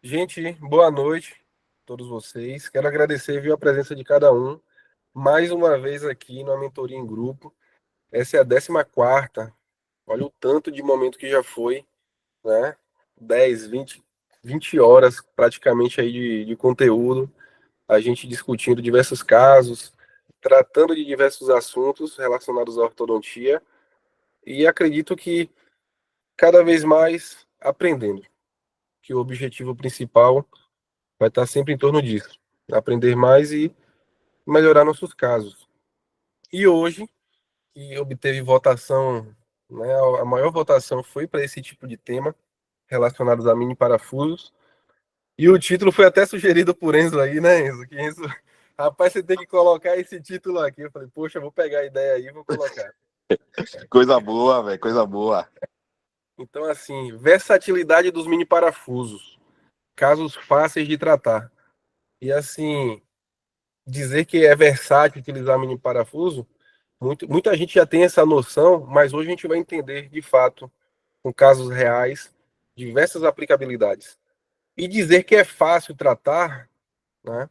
Gente, boa noite a todos vocês. Quero agradecer, viu, a presença de cada um. Mais uma vez aqui na mentoria em grupo. Essa é a 14ª. Olha o tanto de momento que já foi, né? 10, 20 horas praticamente aí de conteúdo. A gente discutindo diversos casos, tratando de diversos assuntos relacionados à ortodontia. E acredito que cada vez mais aprendendo. Que o objetivo principal vai estar sempre em torno disso. Aprender mais e melhorar nossos casos. E hoje, que obteve votação, né, a maior votação foi para esse tipo de tema, relacionados a mini parafusos. E o título foi até sugerido por Enzo aí, né, Enzo? Que Enzo, rapaz, você tem que colocar esse título aqui. Eu falei, poxa, eu vou pegar a ideia aí e vou colocar. Coisa boa, velho, coisa boa. Então, assim, versatilidade dos mini parafusos, casos fáceis de tratar. E assim, dizer que é versátil utilizar mini parafuso, muita gente já tem essa noção, mas hoje a gente vai entender de fato, com casos reais, diversas aplicabilidades. E dizer que é fácil tratar, né?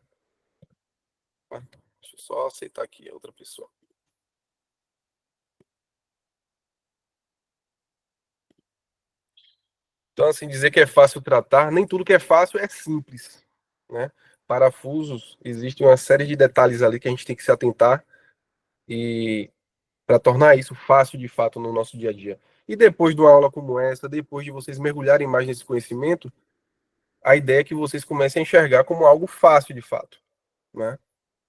Deixa eu só aceitar aqui a outra pessoa. Então, assim, dizer que é fácil tratar, nem tudo que é fácil é simples, né? Parafusos, existe uma série de detalhes ali que a gente tem que se atentar e para tornar isso fácil de fato no nosso dia a dia. E depois de uma aula como essa, depois de vocês mergulharem mais nesse conhecimento, a ideia é que vocês comecem a enxergar como algo fácil de fato, né?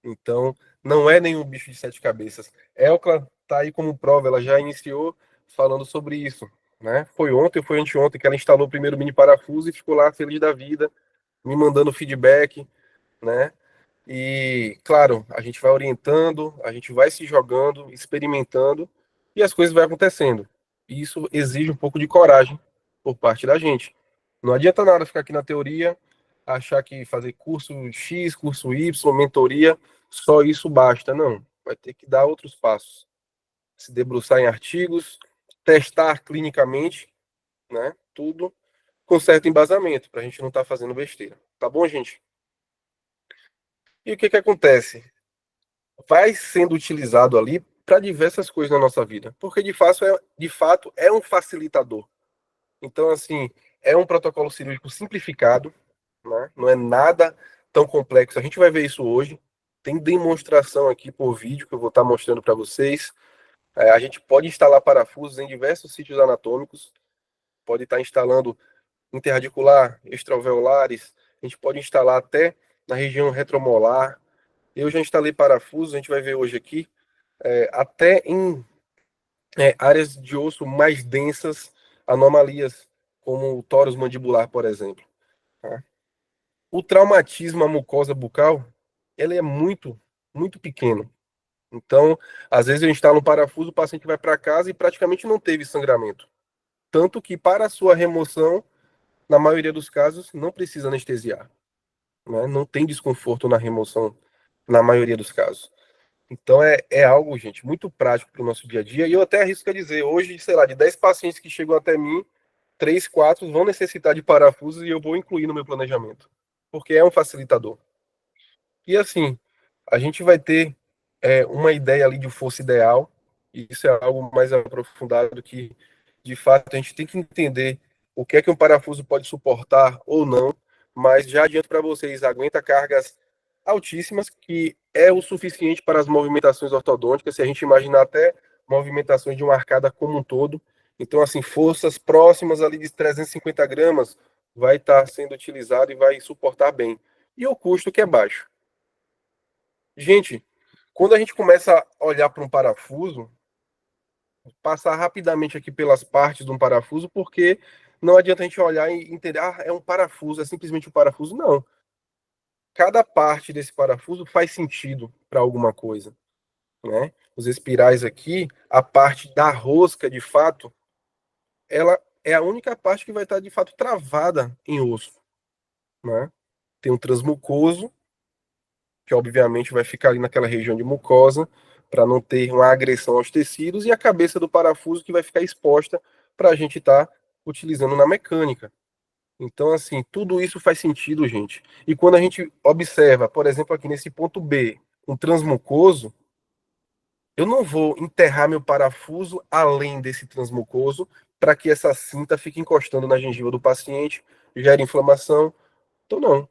Então, não é nenhum bicho de sete cabeças. Elcla tá aí como prova, ela já iniciou falando sobre isso, né? Foi ontem ou foi anteontem que ela instalou o primeiro mini parafuso e ficou lá feliz da vida, me mandando feedback, né? E, claro, a gente vai orientando, a gente vai se jogando, experimentando e as coisas vão acontecendo. E isso exige um pouco de coragem por parte da gente. Não adianta nada ficar aqui na teoria, achar que fazer curso X, curso Y, mentoria, só isso basta. Não, vai ter que dar outros passos. Se debruçar em artigos, testar clinicamente, né? Tudo com certo embasamento, para a gente não estar fazendo besteira. Tá bom, gente? E o que que acontece? Vai sendo utilizado ali para diversas coisas na nossa vida, porque de fato é um facilitador. Então, assim, é um protocolo cirúrgico simplificado, né? Não é nada tão complexo. A gente vai ver isso hoje. Tem demonstração aqui por vídeo que eu vou estar mostrando para vocês. A gente pode instalar parafusos em diversos sítios anatômicos, pode estar instalando interradicular, extraalveolares, a gente pode instalar até na região retromolar. Eu já instalei parafusos, a gente vai ver hoje aqui, até em áreas de osso mais densas, anomalias, como o tórus mandibular, por exemplo. Tá? O traumatismo à mucosa bucal, ele é muito, muito pequeno. Então, às vezes eu instalo um parafuso, o paciente vai para casa e praticamente não teve sangramento. Tanto que para a sua remoção, na maioria dos casos, não precisa anestesiar. Né? Não tem desconforto na remoção, na maioria dos casos. Então é algo, gente, muito prático para o nosso dia a dia. E eu até arrisco a dizer, hoje, sei lá, de 10 pacientes que chegam até mim, 3, 4 vão necessitar de parafusos e eu vou incluir no meu planejamento. Porque é um facilitador. E assim, a gente vai ter uma ideia ali de força ideal. E isso é algo mais aprofundado que, de fato, a gente tem que entender o que é que um parafuso pode suportar ou não. Mas já adianto para vocês, aguenta cargas altíssimas, que é o suficiente para as movimentações ortodônticas, se a gente imaginar até movimentações de uma arcada como um todo. Então, assim, forças próximas ali de 350 gramas vai estar sendo utilizado e vai suportar bem. E o custo que é baixo. Gente, quando a gente começa a olhar para um parafuso, passar rapidamente aqui pelas partes de um parafuso, porque não adianta a gente olhar e entender, é um parafuso, é simplesmente um parafuso. Não. Cada parte desse parafuso faz sentido para alguma coisa, né? Os espirais aqui, a parte da rosca, de fato, ela é a única parte que vai estar de fato travada em osso, né? Tem um transmucoso, que obviamente vai ficar ali naquela região de mucosa, para não ter uma agressão aos tecidos, e a cabeça do parafuso que vai ficar exposta para a gente estar utilizando na mecânica. Então, assim, tudo isso faz sentido, gente. E quando a gente observa, por exemplo, aqui nesse ponto B, um transmucoso, eu não vou enterrar meu parafuso além desse transmucoso para que essa cinta fique encostando na gengiva do paciente, gere inflamação. Então, não.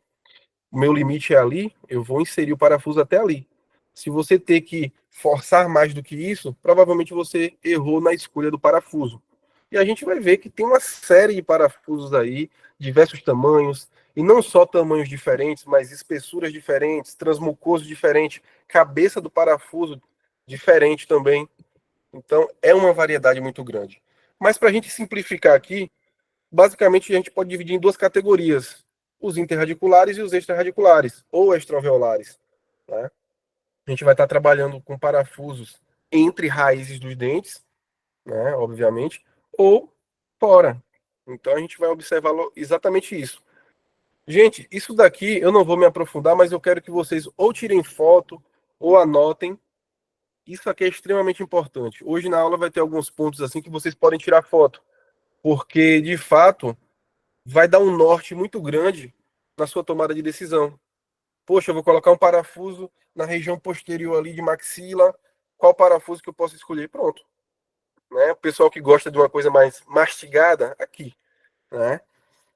O meu limite é ali, eu vou inserir o parafuso até ali. Se você ter que forçar mais do que isso, provavelmente você errou na escolha do parafuso. E a gente vai ver que tem uma série de parafusos aí, diversos tamanhos, e não só tamanhos diferentes, mas espessuras diferentes, transmucoso diferente, cabeça do parafuso diferente também. Então, é uma variedade muito grande. Mas para a gente simplificar aqui, basicamente a gente pode dividir em duas categorias: os interradiculares e os extrarradiculares, ou extraalveolares. Né? A gente vai estar trabalhando com parafusos entre raízes dos dentes, né, obviamente, ou fora. Então a gente vai observar exatamente isso. Gente, isso daqui eu não vou me aprofundar, mas eu quero que vocês ou tirem foto ou anotem. Isso aqui é extremamente importante. Hoje na aula vai ter alguns pontos assim que vocês podem tirar foto, porque de fato vai dar um norte muito grande na sua tomada de decisão. Poxa, eu vou colocar um parafuso na região posterior ali de maxila. Qual parafuso que eu posso escolher? Pronto. Né? O pessoal que gosta de uma coisa mais mastigada, aqui. Né?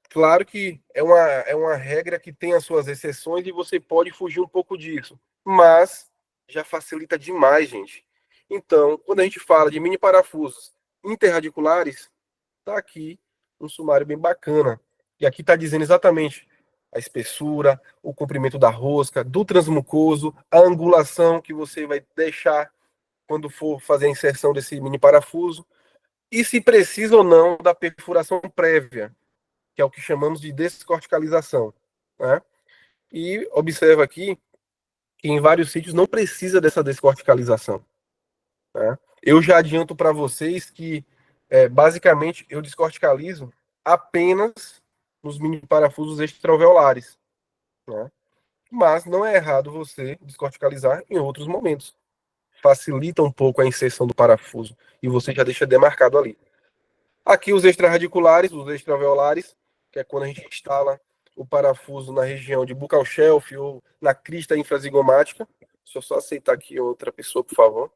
Claro que é uma regra que tem as suas exceções e você pode fugir um pouco disso. Mas já facilita demais, gente. Então, quando a gente fala de mini parafusos interradiculares, tá aqui um sumário bem bacana. E aqui está dizendo exatamente a espessura, o comprimento da rosca, do transmucoso, a angulação que você vai deixar quando for fazer a inserção desse mini parafuso, e se precisa ou não da perfuração prévia, que é o que chamamos de descorticalização. Né? E observa aqui que em vários sítios não precisa dessa descorticalização. Né? Eu já adianto para vocês que, basicamente, eu descorticalizo apenas nos mini parafusos extraalveolares. Né? Mas não é errado você descorticalizar em outros momentos. Facilita um pouco a inserção do parafuso e você já deixa demarcado ali. Aqui os extrarradiculares, os extraalveolares, que é quando a gente instala o parafuso na região de buccal shelf ou na crista infrazigomática. Deixa eu só aceitar aqui outra pessoa, por favor.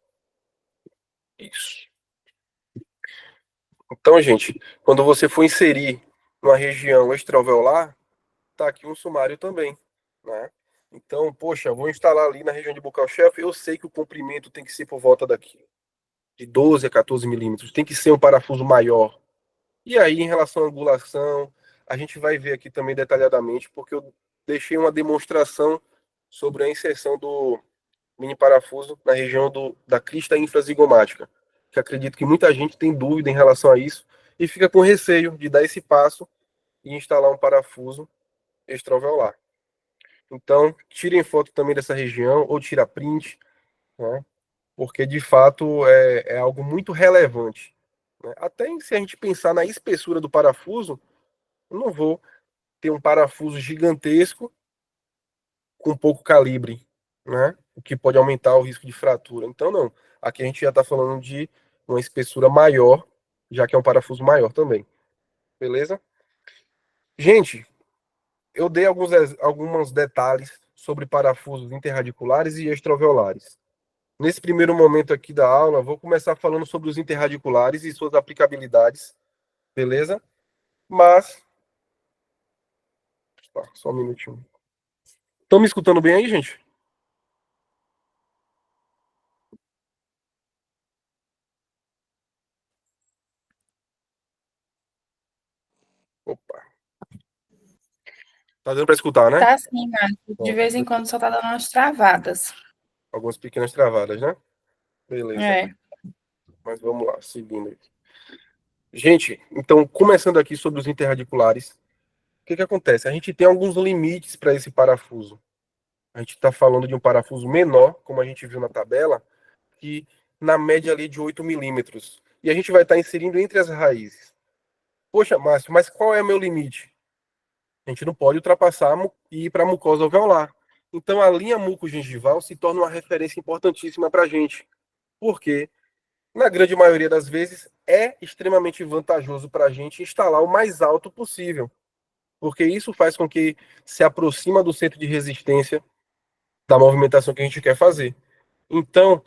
Isso. Então, gente, quando você for inserir numa região extraalveolar, tá aqui um sumário também, né? Então, poxa, vou instalar ali na região de buccal shelf, eu sei que o comprimento tem que ser por volta daqui, de 12 a 14 milímetros, tem que ser um parafuso maior. E aí, em relação à angulação, a gente vai ver aqui também detalhadamente, porque eu deixei uma demonstração sobre a inserção do mini parafuso na região da crista infrazigomática, que acredito que muita gente tem dúvida em relação a isso e fica com receio de dar esse passo e instalar um parafuso extraalveolar. Então, tirem foto também dessa região ou tira print, né? Porque de fato é algo muito relevante. Né? Até se a gente pensar na espessura do parafuso, eu não vou ter um parafuso gigantesco com pouco calibre, né? O que pode aumentar o risco de fratura. Então, não. Aqui a gente já está falando de uma espessura maior, já que é um parafuso maior também. Beleza? Gente, eu dei alguns detalhes sobre parafusos interradiculares e extraalveolares. Nesse primeiro momento aqui da aula, vou começar falando sobre os interradiculares e suas aplicabilidades, beleza? Mas, tá, só um minutinho. Estão me escutando bem aí, gente? Opa. Tá dando para escutar, né? Tá sim, Marcos. De vez em quando só tá dando umas travadas. Algumas pequenas travadas, né? Beleza. É. Mas vamos lá, seguindo aqui. Gente, então, começando aqui sobre os interradiculares, o que que acontece? A gente tem alguns limites para esse parafuso. A gente está falando de um parafuso menor, como a gente viu na tabela, que na média ali de 8 milímetros. E a gente vai estar inserindo entre as raízes. Poxa, Márcio, mas qual é o meu limite? A gente não pode ultrapassar e ir para a mucosa alveolar. Então, a linha mucogengival se torna uma referência importantíssima para a gente. Por quê? Na grande maioria das vezes, é extremamente vantajoso para a gente instalar o mais alto possível. porque isso faz com que se aproxima do centro de resistência da movimentação que a gente quer fazer. Então,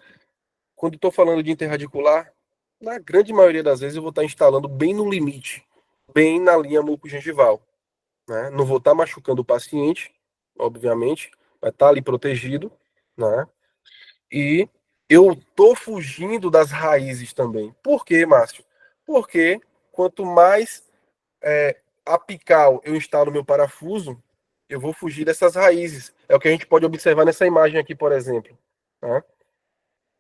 quando estou falando de interradicular, na grande maioria das vezes eu vou estar instalando bem no limite, bem na linha mucogengival, né? Não vou estar machucando o paciente, obviamente, vai estar ali protegido, né? E eu estou fugindo das raízes também. Por quê, Márcio? Porque quanto mais apical eu instalo meu parafuso, eu vou fugir dessas raízes. É o que a gente pode observar nessa imagem aqui, por exemplo, né?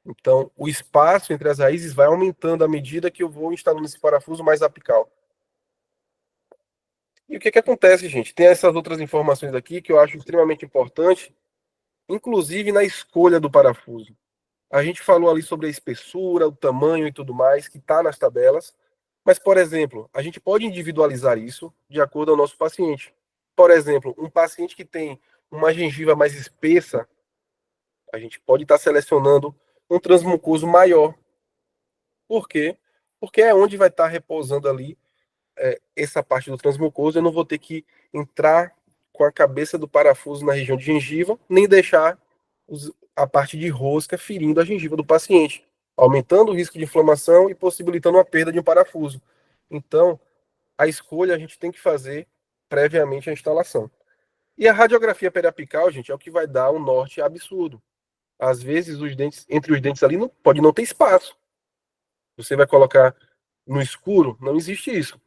Então, o espaço entre as raízes vai aumentando à medida que eu vou instalando esse parafuso mais apical. E o que acontece, gente? Tem essas outras informações aqui que eu acho extremamente importante, inclusive na escolha do parafuso. A gente falou ali sobre a espessura, o tamanho e tudo mais, que está nas tabelas. Mas, por exemplo, a gente pode individualizar isso de acordo ao nosso paciente. Por exemplo, um paciente que tem uma gengiva mais espessa, a gente pode estar selecionando um transmucoso maior. Por quê? Porque é onde vai estar repousando ali essa parte do transmucoso. Eu não vou ter que entrar com a cabeça do parafuso na região de gengiva, nem deixar a parte de rosca ferindo a gengiva do paciente, aumentando o risco de inflamação e possibilitando a perda de um parafuso. Então, a escolha a gente tem que fazer previamente a instalação. E a radiografia periapical, gente, é o que vai dar um norte absurdo. Às vezes, os dentes, entre os dentes ali, pode não ter espaço. Você vai colocar no escuro, não existe isso.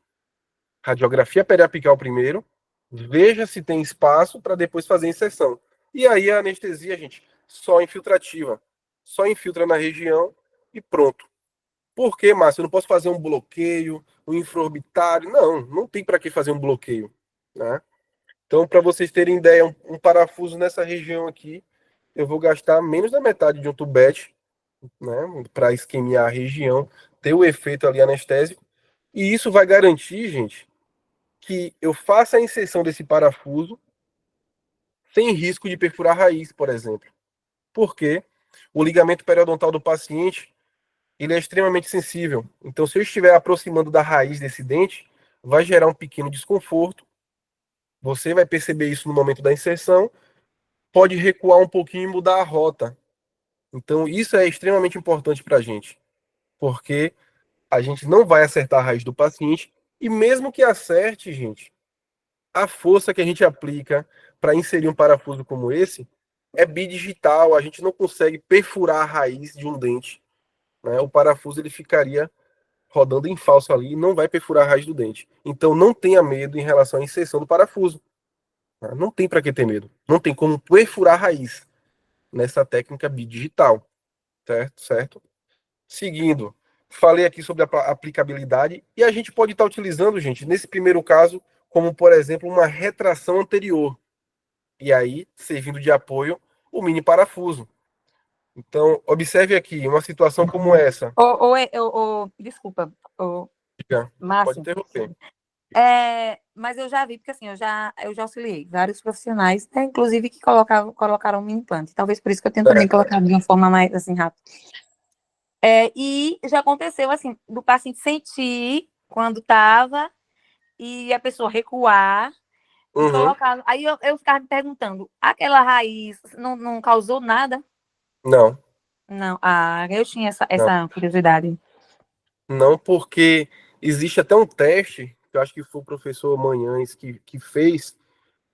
Radiografia periapical primeiro, veja se tem espaço para depois fazer a inserção. E aí a anestesia, gente, só infiltrativa. Só infiltra na região e pronto. Por que, Márcio? Eu não posso fazer um bloqueio, um infraorbitário? Não, não tem para que fazer um bloqueio, né? Então, para vocês terem ideia, um parafuso nessa região aqui, eu vou gastar menos da metade de um tubete, né, para esquemiar a região, ter o efeito ali anestésico, e isso vai garantir, gente, que eu faça a inserção desse parafuso sem risco de perfurar a raiz, por exemplo. Porque o ligamento periodontal do paciente, ele é extremamente sensível. Então, se eu estiver aproximando da raiz desse dente, vai gerar um pequeno desconforto. Você vai perceber isso no momento da inserção, pode recuar um pouquinho e mudar a rota. Então, isso é extremamente importante para a gente, porque a gente não vai acertar a raiz do paciente, e mesmo que acerte, gente, a força que a gente aplica para inserir um parafuso como esse é bidigital, a gente não consegue perfurar a raiz de um dente, né? O parafuso ele ficaria rodando em falso ali e não vai perfurar a raiz do dente. Então não tenha medo em relação à inserção do parafuso. Né? Não tem para que ter medo. Não tem como perfurar a raiz nessa técnica bidigital, certo? Certo? Seguindo, falei aqui sobre a aplicabilidade e a gente pode estar utilizando, gente, nesse primeiro caso, como por exemplo, uma retração anterior. E aí, servindo de apoio, o mini parafuso. Então, observe aqui, uma situação como essa. Desculpa, Pode Márcio. interromper. Mas eu já vi, porque assim, eu já auxiliei vários profissionais, né, inclusive que colocaram um implante. Talvez por isso que eu tenho também colocado de uma forma mais assim, rápida. E já aconteceu assim, do paciente sentir quando estava e a pessoa recuar e colocar. Aí eu ficava me perguntando, aquela raiz não causou nada? Não, Não. Ah, eu tinha essa não. curiosidade. Não, porque existe até um teste, que eu acho que foi o professor Manhães que fez,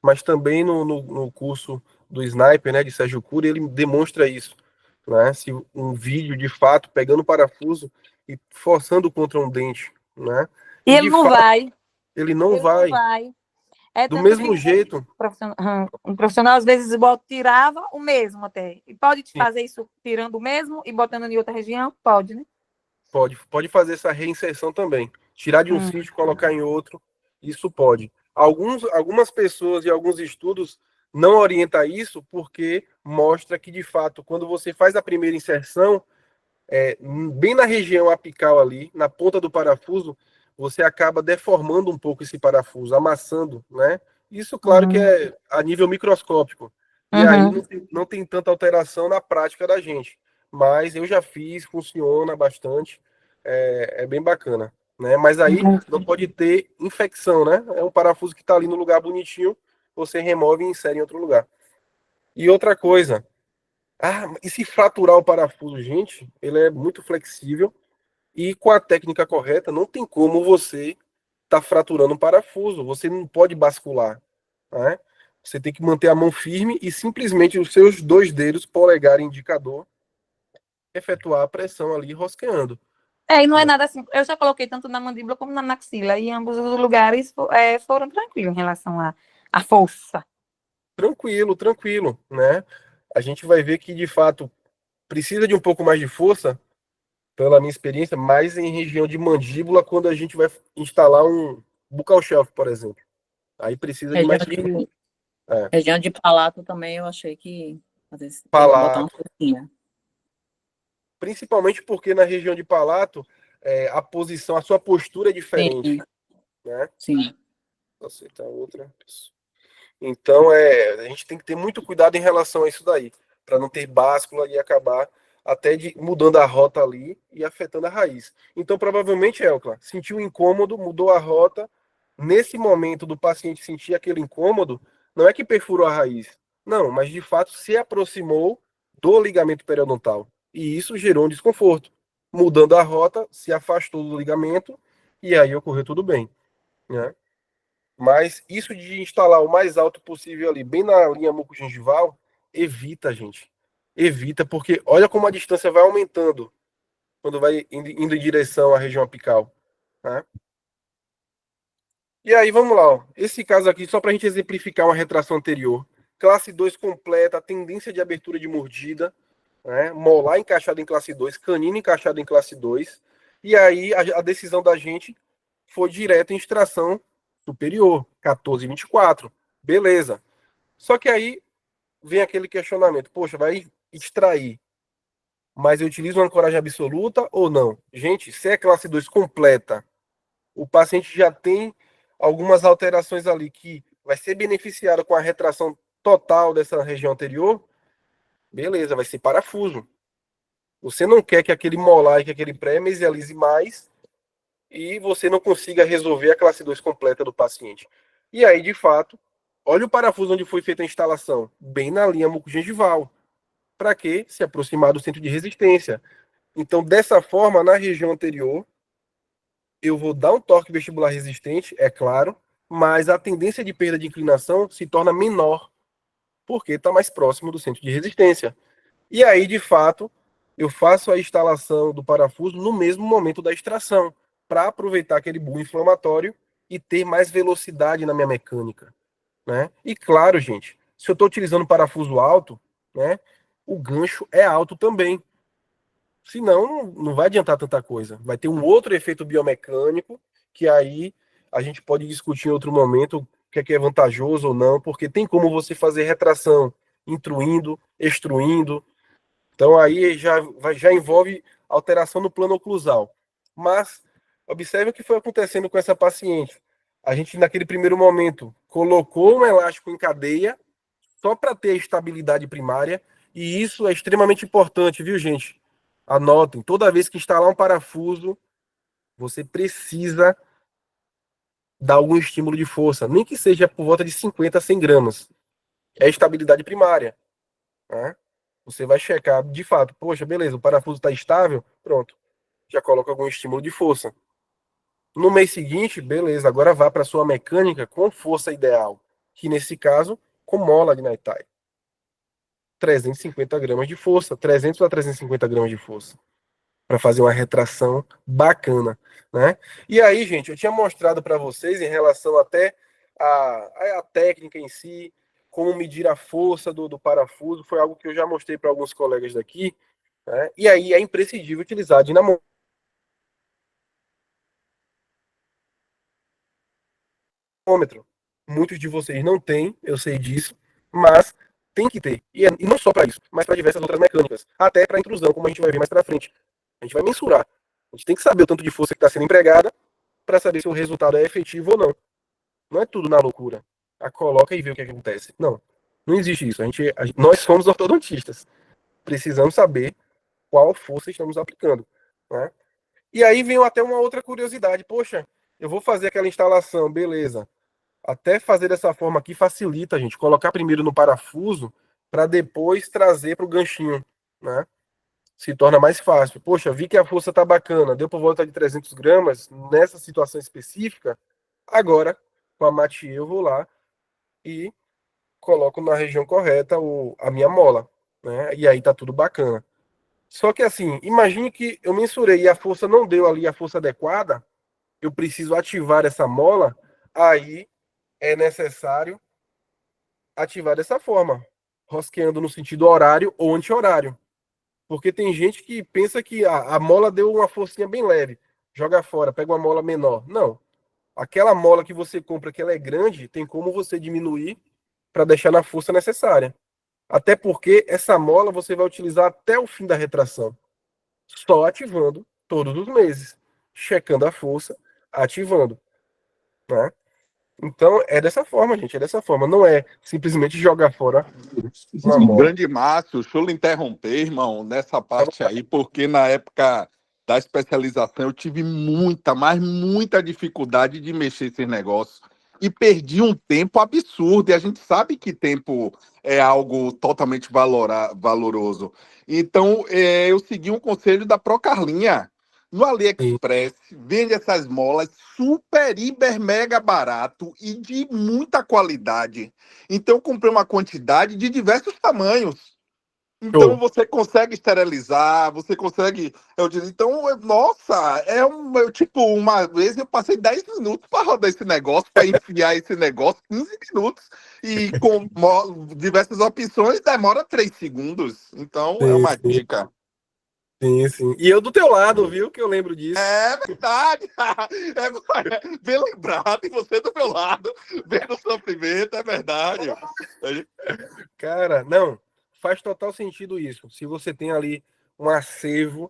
mas também no curso do Sniper, né, de Sérgio Cury, ele demonstra isso. Né? Se um vídeo de fato pegando o parafuso e forçando contra um dente, né? E E ele de não fato vai. ele não Ele não vai. vai. É Do tanto que mesmo jeito, um profissional às vezes tirava o mesmo até. E pode fazer isso tirando o mesmo e botando em outra região? Pode, né? pode fazer essa reinserção também. Tirar de um sítio, colocar em outro, isso pode. Algumas pessoas e alguns estudos não orientam isso porque mostra que, de fato, quando você faz a primeira inserção, bem na região apical ali, na ponta do parafuso, você acaba deformando um pouco esse parafuso, amassando, né? Isso, claro, que é a nível microscópico. E aí não tem tanta alteração na prática da gente. Mas eu já fiz, funciona bastante, é bem bacana. né? Mas aí não pode ter infecção, né? É um parafuso que está ali no lugar bonitinho, você remove e insere em outro lugar. E outra coisa, e se fraturar o parafuso, gente, ele é muito flexível e com a técnica correta não tem como você tá fraturando um parafuso, você não pode bascular, né? Você tem que manter a mão firme e simplesmente os seus 2 dedos, polegar e indicador, efetuar a pressão ali rosqueando. E não é nada assim. Eu já coloquei tanto na mandíbula como na maxila, e ambos os lugares foram tranquilos em relação à força. Tranquilo, tranquilo, né? A gente vai ver que de fato precisa de um pouco mais de força, pela minha experiência, mais em região de mandíbula, quando a gente vai instalar um buccal shelf, por exemplo. Aí precisa de mais força. Região de palato também eu achei que às vezes tem que botar uma Palato, forcinha. principalmente porque na região de palato a posição, a sua postura é diferente, Sim, né? sim. Vou aceitar outra. Então a gente tem que ter muito cuidado em relação a isso daí, para não ter báscula e acabar até mudando a rota ali e afetando a raiz. Então provavelmente, Elcla, sentiu um incômodo, mudou a rota. Nesse momento do paciente sentir aquele incômodo, não é que perfurou a raiz, não, mas de fato se aproximou do ligamento periodontal. E isso gerou um desconforto. Mudando a rota, se afastou do ligamento e aí ocorreu tudo bem, né? Mas isso de instalar o mais alto possível ali, bem na linha mucogengival, evita, gente. Evita, porque olha como a distância vai aumentando quando vai indo em direção à região apical, né? E aí, vamos lá, ó. Esse caso aqui, só para a gente exemplificar uma retração anterior. Classe 2 completa, tendência de abertura de mordida, né? Molar encaixado em classe 2, canino encaixado em classe 2. E aí, a decisão da gente foi direta em extração superior, 14,24. Beleza. Só que aí vem aquele questionamento: poxa, vai extrair, mas eu utilizo uma ancoragem absoluta ou não? Gente, se é classe 2 completa, o paciente já tem algumas alterações ali que vai ser beneficiado com a retração total dessa região anterior, beleza, vai ser parafuso. Você não quer que aquele molar e que aquele pré mesialize mais e você não consiga resolver a classe 2 completa do paciente. E aí, de fato, olha o parafuso onde foi feita a instalação, bem na linha mucogengival. Para que se aproximar do centro de resistência? Então, dessa forma, na região anterior, eu vou dar um torque vestibular resistente, é claro, mas a tendência de perda de inclinação se torna menor, porque está mais próximo do centro de resistência. E aí, de fato, eu faço a instalação do parafuso no mesmo momento da extração, para aproveitar aquele bulbo inflamatório e ter mais velocidade na minha mecânica, né? E claro, gente, se eu estou utilizando parafuso alto, né, o gancho é alto também. Senão, não vai adiantar tanta coisa. Vai ter um outro efeito biomecânico que aí a gente pode discutir em outro momento o que é vantajoso ou não, porque tem como você fazer retração intruindo, extruindo. Então aí já envolve alteração no plano oclusal. Mas observe o que foi acontecendo com essa paciente. A gente, naquele primeiro momento, colocou um elástico em cadeia só para ter a estabilidade primária, e isso é extremamente importante, viu, gente? Anotem, toda vez que instalar um parafuso, você precisa dar algum estímulo de força, nem que seja por volta de 50 a 100 gramas. É a estabilidade primária, né? Você vai checar, de fato, poxa, beleza, o parafuso está estável, pronto. Já coloca algum estímulo de força. No mês seguinte, beleza, agora vá para sua mecânica com força ideal, que nesse caso, com mola de Naitai. 350 gramas de força, 300 a 350 gramas de força, para fazer uma retração bacana, né? E aí, gente, eu tinha mostrado para vocês em relação até a técnica em si, como medir a força do parafuso, foi algo que eu já mostrei para alguns colegas daqui, né? E aí é imprescindível utilizar dinamômetro. Muitos de vocês não têm, eu sei disso, mas tem que ter. E não só para isso, mas para diversas outras mecânicas, até para intrusão, como a gente vai ver mais para frente. A gente vai mensurar. A gente tem que saber o tanto de força que está sendo empregada para saber se o resultado é efetivo ou não. Não é tudo na loucura. Coloca e vê o que acontece. Não. Não existe isso. Nós somos ortodontistas. Precisamos saber qual força estamos aplicando, né? E aí vem até uma outra curiosidade. Poxa, eu vou fazer aquela instalação, beleza. Até fazer dessa forma aqui facilita, a gente. Colocar primeiro no parafuso para depois trazer para o ganchinho, né? Se torna mais fácil. Poxa, vi que a força tá bacana, deu por volta de 300 gramas nessa situação específica. Agora, com a Mathieu, eu vou lá e coloco na região correta a minha mola, né? E aí tá tudo bacana. Só que assim, imagine que eu mensurei e a força não deu ali a força adequada, eu preciso ativar essa mola, aí é necessário ativar dessa forma, rosqueando no sentido horário ou anti-horário. Porque tem gente que pensa que a mola deu uma forcinha bem leve, joga fora, pega uma mola menor. Não. Aquela mola que você compra que ela é grande, tem como você diminuir para deixar na força necessária. Até porque essa mola você vai utilizar até o fim da retração, só ativando todos os meses, checando a força, ativando, né? Então é dessa forma, gente, é dessa forma, não é simplesmente jogar fora uma mola. Grande Márcio, deixa eu lhe interromper, irmão, nessa parte aí, porque na época da especialização eu tive muita, mas muita dificuldade de mexer esses negócios e perdi um tempo absurdo, e a gente sabe que tempo é algo totalmente valoroso. Então, eu segui um conselho da Procarlinha. No AliExpress, vende essas molas super, hiper, mega barato e de muita qualidade. Então, eu comprei uma quantidade de diversos tamanhos. Então, você consegue esterilizar, você consegue. Nossa, tipo, uma vez eu passei 10 minutos para rodar esse negócio, para enfiar esse negócio, 15 minutos. E com diversas opções, demora 3 segundos. Então, é uma dica. Sim, sim. E eu do teu lado, viu? Que eu lembro disso. É verdade. Bem lembrado, e você do meu lado, vendo o sofrimento, é verdade. Cara, não, faz total sentido isso. Se você tem ali um acervo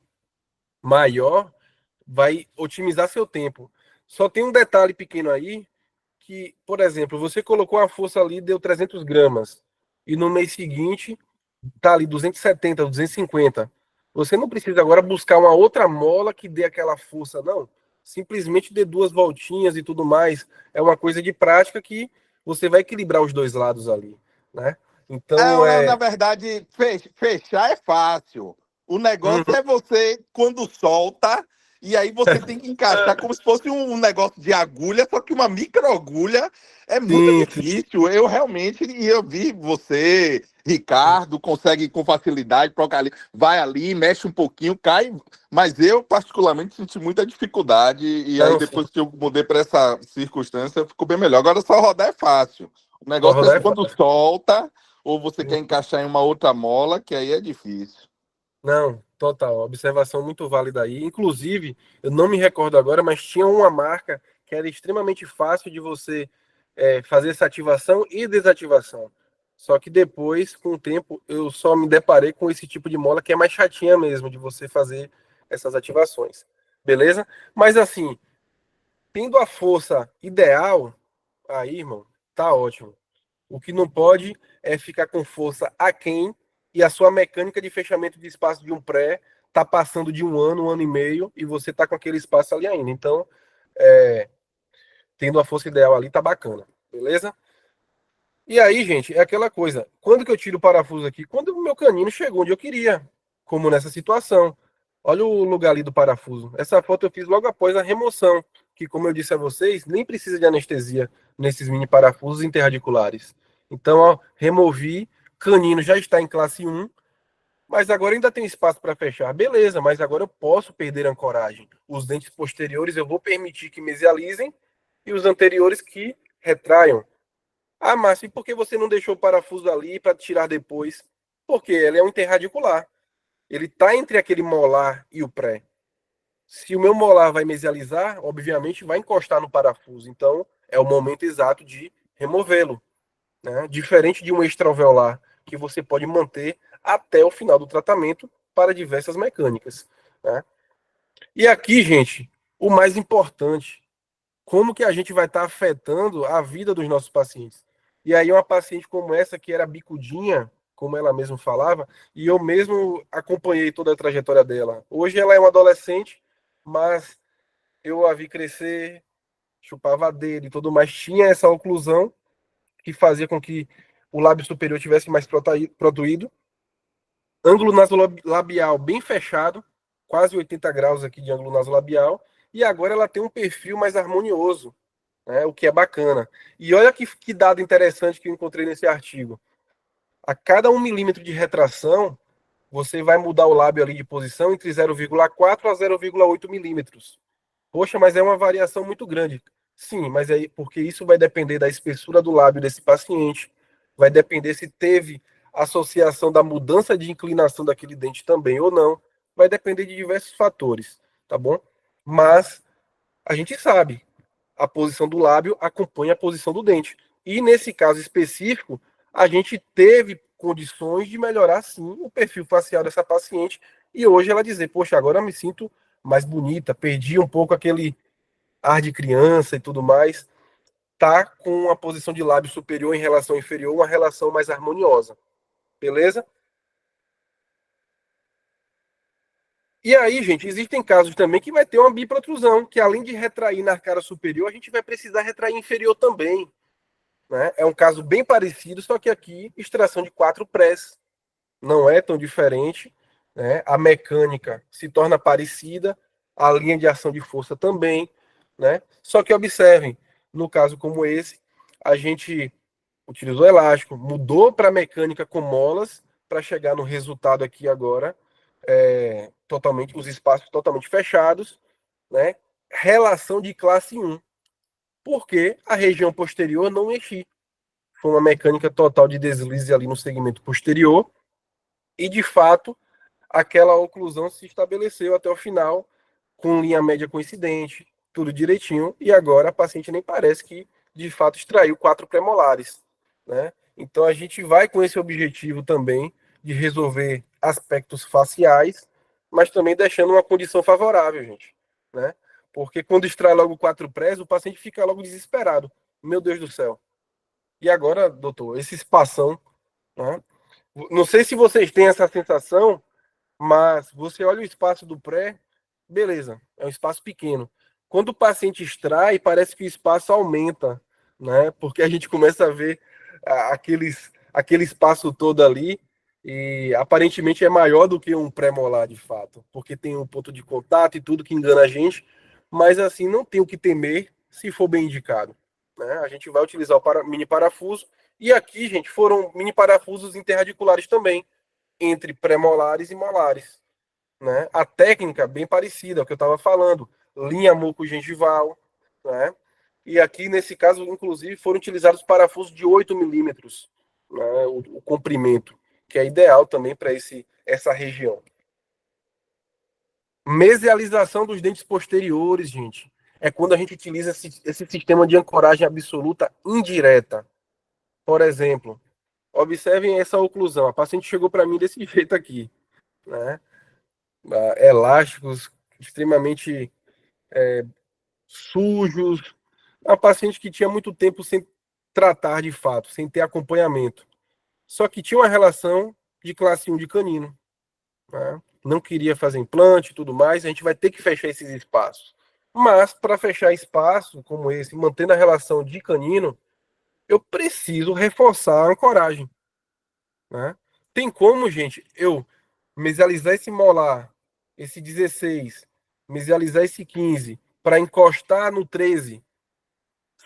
maior, vai otimizar seu tempo. Só tem um detalhe pequeno aí, que, por exemplo, você colocou a força ali, deu 300 gramas, e no mês seguinte tá ali 270, 250. Você não precisa agora buscar uma outra mola que dê aquela força, não. Simplesmente dê duas voltinhas e tudo mais. É uma coisa de prática que você vai equilibrar os dois lados ali, né? Então, Na verdade, fechar é fácil. O negócio Uhum. é você, quando solta, e aí você tem que encaixar como se fosse um negócio de agulha, só que uma micro-agulha é muito Sim, difícil. Eu realmente, e eu vi você, Ricardo, consegue com facilidade, vai ali, mexe um pouquinho, cai, mas eu, particularmente, senti muita dificuldade, e aí não, sim. depois que eu mudei para essa circunstância, ficou bem melhor. Agora só rodar é fácil. O Só negócio rodar é é quando fácil. solta, ou você quer encaixar em uma outra mola, que aí é difícil. Não, total. Observação muito válida aí. Inclusive, eu não me recordo agora, mas tinha uma marca que era extremamente fácil de você fazer essa ativação e desativação. Só que depois, com o tempo, eu só me deparei com esse tipo de mola que é mais chatinha mesmo de você fazer essas ativações. Beleza? Mas assim, tendo a força ideal, aí, irmão, tá ótimo. O que não pode é ficar com força aquém e a sua mecânica de fechamento de espaço de um pré tá passando de um ano e meio, e você tá com aquele espaço ali ainda. Então, tendo a força ideal ali, tá bacana. Beleza? E aí, gente, é aquela coisa. Quando que eu tiro o parafuso aqui? Quando o meu canino chegou onde eu queria, como nessa situação. Olha o lugar ali do parafuso. Essa foto eu fiz logo após a remoção, que, como eu disse a vocês, nem precisa de anestesia nesses mini parafusos interradiculares. Então, ó, removi, canino já está em classe 1, mas agora ainda tem espaço para fechar. Beleza, mas agora eu posso perder a ancoragem. Os dentes posteriores eu vou permitir que mesializem e os anteriores que retraiam. Ah, Márcio, e por que você não deixou o parafuso ali para tirar depois? Porque ele é um interradicular. Ele está entre aquele molar e o pré. Se o meu molar vai mesializar, obviamente vai encostar no parafuso. Então, é o momento exato de removê-lo, né? Diferente de um extraalveolar, que você pode manter até o final do tratamento para diversas mecânicas, né? E aqui, gente, o mais importante, como que a gente vai estar afetando a vida dos nossos pacientes? E aí uma paciente como essa, que era bicudinha, como ela mesma falava, e eu mesmo acompanhei toda a trajetória dela. Hoje ela é uma adolescente, mas eu a vi crescer, chupava dedo e tudo mais, tinha essa oclusão que fazia com que o lábio superior tivesse mais protuído, ângulo nasolabial bem fechado, quase 80 graus aqui de ângulo nasolabial, e agora ela tem um perfil mais harmonioso, né, o que é bacana. E olha que dado interessante que eu encontrei nesse artigo. A cada 1 milímetro de retração, você vai mudar o lábio ali de posição entre 0,4 a 0,8 milímetros. Poxa, mas é uma variação muito grande. Sim, mas é porque isso vai depender da espessura do lábio desse paciente, vai depender se teve associação da mudança de inclinação daquele dente também ou não, vai depender de diversos fatores, tá bom? Mas a gente sabe, a posição do lábio acompanha a posição do dente. E nesse caso específico, a gente teve condições de melhorar sim o perfil facial dessa paciente e hoje ela dizer, poxa, agora eu me sinto mais bonita, perdi um pouco aquele ar de criança e tudo mais, tá com a posição de lábio superior em relação inferior, uma relação mais harmoniosa. Beleza? E aí, gente, existem casos também que vai ter uma biprotrusão, que além de retrair na arcada superior, a gente vai precisar retrair inferior também. Né? É um caso bem parecido, só que aqui, extração de 4 prés. Não é tão diferente. Né? A mecânica se torna parecida, a linha de ação de força também. Né? Só que observem, no caso como esse, a gente utilizou elástico, mudou para mecânica com molas, para chegar no resultado aqui agora, totalmente, os espaços totalmente fechados, né? Relação de classe 1, porque a região posterior não mexi. Foi uma mecânica total de deslize ali no segmento posterior, e de fato, aquela oclusão se estabeleceu até o final, com linha média coincidente, tudo direitinho, e agora a paciente nem parece que de fato extraiu 4 premolares, né? Então a gente vai com esse objetivo também de resolver aspectos faciais, mas também deixando uma condição favorável, gente, né? Porque quando extrai logo 4 prés, o paciente fica logo desesperado. Meu Deus do céu. E agora, doutor, esse espação, né? Não sei se vocês têm essa sensação, mas você olha o espaço do pré, beleza, é um espaço pequeno. Quando o paciente extrai, parece que o espaço aumenta, né? Porque a gente começa a ver aquele espaço todo ali e aparentemente é maior do que um pré-molar de fato, porque tem um ponto de contato e tudo que engana a gente, mas assim não tem o que temer se for bem indicado, né? A gente vai utilizar o mini parafuso e aqui, gente, foram mini parafusos interradiculares também entre pré-molares e molares, né? A técnica bem parecida, é o que eu estava falando, linha mucogengival, né? E aqui, nesse caso, inclusive, foram utilizados parafusos de 8 milímetros, né? O comprimento, que é ideal também para essa região. Mesialização dos dentes posteriores, gente. É quando a gente utiliza esse sistema de ancoragem absoluta indireta. Por exemplo, observem essa oclusão. A paciente chegou para mim desse jeito aqui, né? Elásticos extremamente sujos. Uma paciente que tinha muito tempo sem tratar de fato, sem ter acompanhamento. Só que tinha uma relação de classe 1 de canino. Né? Não queria fazer implante e tudo mais, a gente vai ter que fechar esses espaços. Mas, para fechar espaço como esse, mantendo a relação de canino, eu preciso reforçar a ancoragem. Né? Tem como, gente, eu mesializar esse molar, esse 16, mesializar esse 15, para encostar no 13,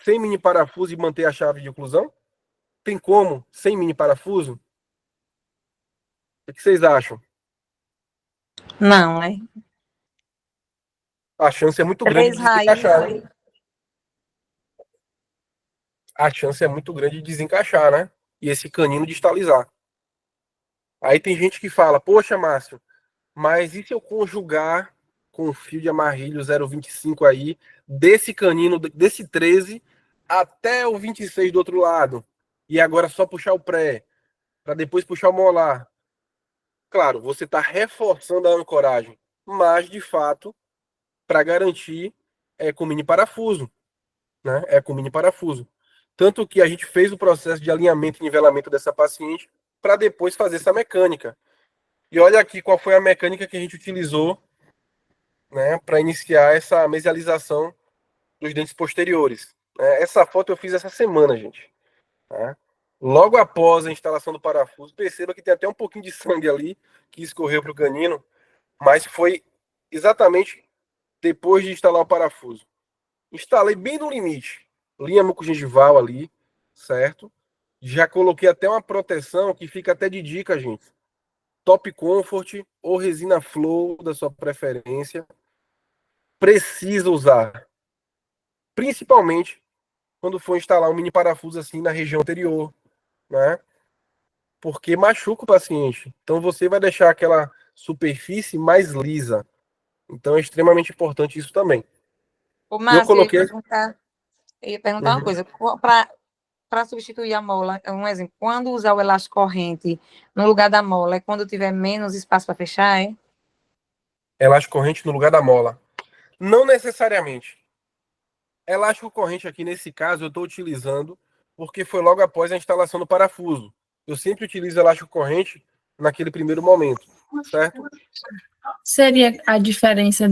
sem mini parafuso e manter a chave de oclusão? Tem como, sem mini parafuso? O que vocês acham? Não, né? A chance é muito grande 3 de raízes. desencaixar, né? A chance é muito grande de desencaixar, né? E esse canino distalizar. Aí tem gente que fala, poxa, Márcio, mas e se eu conjugar com o fio de amarrilho 0,25 aí, desse canino, desse 13 até o 26 do outro lado, e agora só puxar o pré, para depois puxar o molar. Claro, você está reforçando a ancoragem, mas de fato, para garantir, é com mini parafuso, né? É com mini parafuso. Tanto que a gente fez o processo de alinhamento e nivelamento dessa paciente para depois fazer essa mecânica. E olha aqui qual foi a mecânica que a gente utilizou né, para iniciar essa mesialização dos dentes posteriores. Essa foto eu fiz essa semana, gente. Tá? Logo após a instalação do parafuso, perceba que tem até um pouquinho de sangue ali que escorreu para o canino, mas foi exatamente depois de instalar o parafuso. Instalei bem no limite, linha mucogengival ali, certo? Já coloquei até uma proteção que fica até de dica, gente. Top Comfort ou resina Flow da sua preferência. Precisa usar, principalmente quando for instalar um mini parafuso assim na região anterior, né? Porque machuca o paciente. Então você vai deixar aquela superfície mais lisa. Então é extremamente importante isso também. Ô, E eu Márcio, coloquei. eu ia perguntar uma Uhum. coisa. Para substituir a mola, um exemplo, quando usar o elástico corrente no lugar da mola, é quando tiver menos espaço para fechar, é? Elástico corrente no lugar da mola. Não necessariamente. Elástico corrente aqui nesse caso eu estou utilizando porque foi logo após a instalação do parafuso. Eu sempre utilizo elástico corrente naquele primeiro momento, certo? Seria a diferença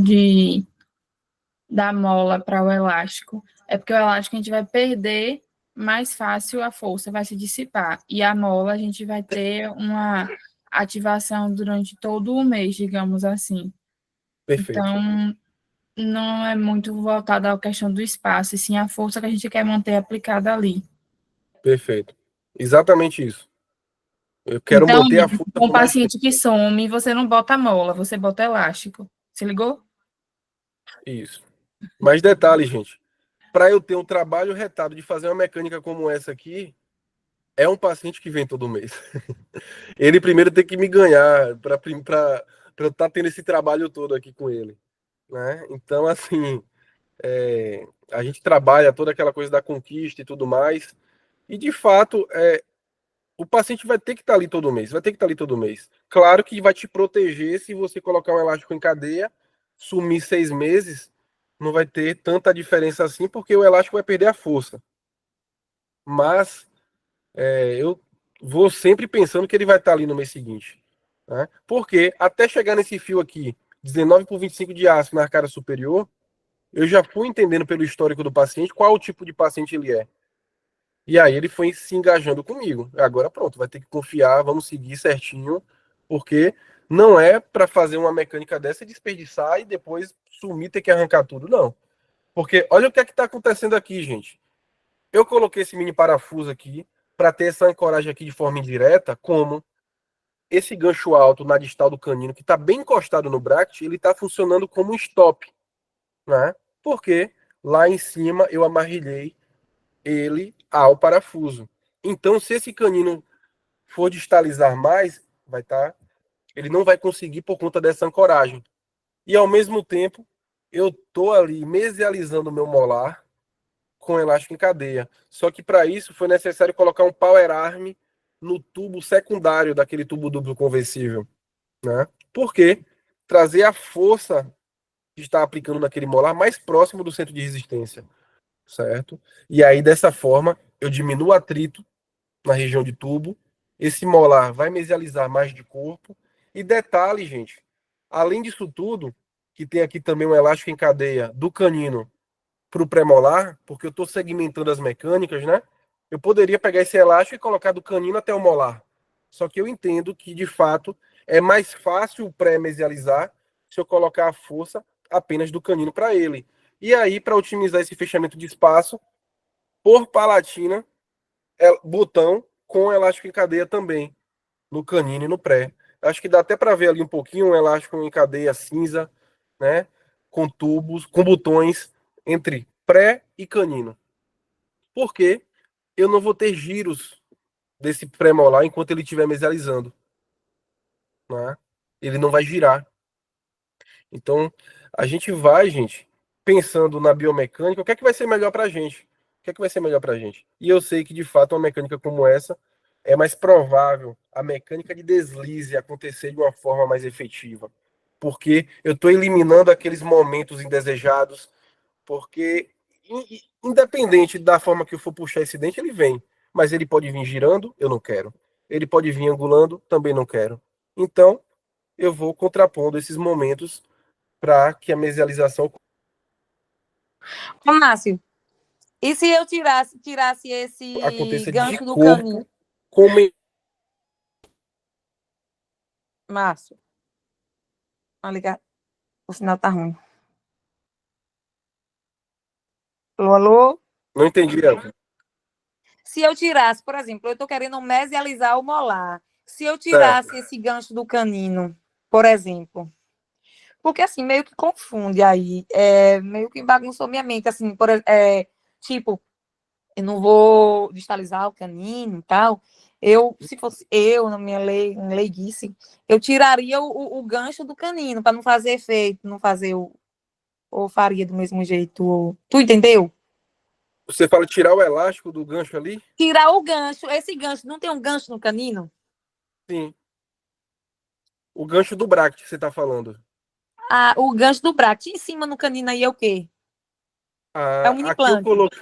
da mola para o elástico? É porque o elástico a gente vai perder mais fácil a força, vai se dissipar. E a mola a gente vai ter uma ativação durante todo o mês, digamos assim. Perfeito. Então, não é muito voltada à questão do espaço, e sim a força que a gente quer manter aplicada ali. Perfeito. Exatamente isso. Eu quero Então, manter a força com um por mais tempo. paciente que some, você não bota mola, você bota elástico. Se ligou? Isso. Mas detalhe, gente. Para eu ter um trabalho retado de fazer uma mecânica como essa aqui, é um paciente que vem todo mês. Ele primeiro tem que me ganhar para eu estar tendo esse trabalho todo aqui com ele, né? Então, assim, a gente trabalha toda aquela coisa da conquista e tudo mais, e de fato, o paciente vai ter que estar ali todo mês, vai ter que estar ali todo mês. Claro que vai te proteger se você colocar um elástico em cadeia, sumir 6 meses, não vai ter tanta diferença assim, porque o elástico vai perder a força. Mas eu vou sempre pensando que ele vai estar ali no mês seguinte. Né? Porque até chegar nesse fio aqui, 19/25 de aço na arcada superior, eu já fui entendendo pelo histórico do paciente qual o tipo de paciente ele é. E aí ele foi se engajando comigo. Agora pronto, vai ter que confiar, vamos seguir certinho, porque não é para fazer uma mecânica dessa e desperdiçar e depois sumir, ter que arrancar tudo, não. Porque olha o que é que está acontecendo aqui, gente. Eu coloquei esse mini parafuso aqui para ter essa ancoragem aqui de forma indireta, como esse gancho alto na distal do canino, que está bem encostado no bracket, ele está funcionando como um stop, né? Porque lá em cima eu amarrilhei ele ao parafuso. Então, se esse canino for distalizar mais, ele não vai conseguir por conta dessa ancoragem. E ao mesmo tempo, eu tô ali mesializando o meu molar com elástico em cadeia. Só que para isso foi necessário colocar um power arm no tubo secundário daquele tubo duplo conversível, né? Por quê? Trazer a força que está aplicando naquele molar mais próximo do centro de resistência, certo? E aí dessa forma eu diminuo o atrito na região de tubo. Esse molar vai mesializar mais de corpo. E detalhe, gente, além disso tudo, que tem aqui também um elástico em cadeia do canino para o pré-molar, porque eu estou segmentando as mecânicas, né? Eu poderia pegar esse elástico e colocar do canino até o molar. Só que eu entendo que, de fato, é mais fácil o pré-mesializar se eu colocar a força apenas do canino para ele. E aí, para otimizar esse fechamento de espaço, por palatina, botão com elástico em cadeia também, no canino e no pré. Acho que dá até para ver ali um pouquinho um elástico em cadeia cinza, né? Com tubos, com botões entre pré e canino. Porque eu não vou ter giros desse pré-molar enquanto ele estiver mesializando. Né? Ele não vai girar. Então, a gente vai, gente, pensando na biomecânica, o que é que vai ser melhor para a gente? O que é que vai ser melhor para a gente? E eu sei que, de fato, uma mecânica como essa é mais provável a mecânica de deslize acontecer de uma forma mais efetiva. Porque eu estou eliminando aqueles momentos indesejados, porque independente da forma que eu for puxar esse dente, ele vem. Mas ele pode vir girando, eu não quero. Ele pode vir angulando, também não quero. Então, eu vou contrapondo esses momentos para que a mesialização Ô, Márcio, e se eu tirasse esse aconteça de gancho do corpo caninho? como Márcio, ligar. O sinal tá ruim. Alô, alô? Não entendi, Elton. Se eu tirasse, por exemplo, eu estou querendo mesializar o molar. Se eu Certo. tirasse esse gancho do canino, por exemplo, porque assim, meio que confunde aí, meio que bagunçou minha mente, assim, tipo, eu não vou distalizar o canino e tal. Se fosse eu, na minha leiguice, eu tiraria o gancho do canino para não fazer efeito, não fazer ou faria do mesmo jeito. Tu entendeu? Você fala tirar o elástico do gancho ali? Tirar o gancho. Esse gancho, não tem um gancho no canino? Sim. O gancho do bracket que você está falando. Ah, o gancho do braço. Em cima no canino aí é o quê? É um mini Aqui eu implante. coloquei.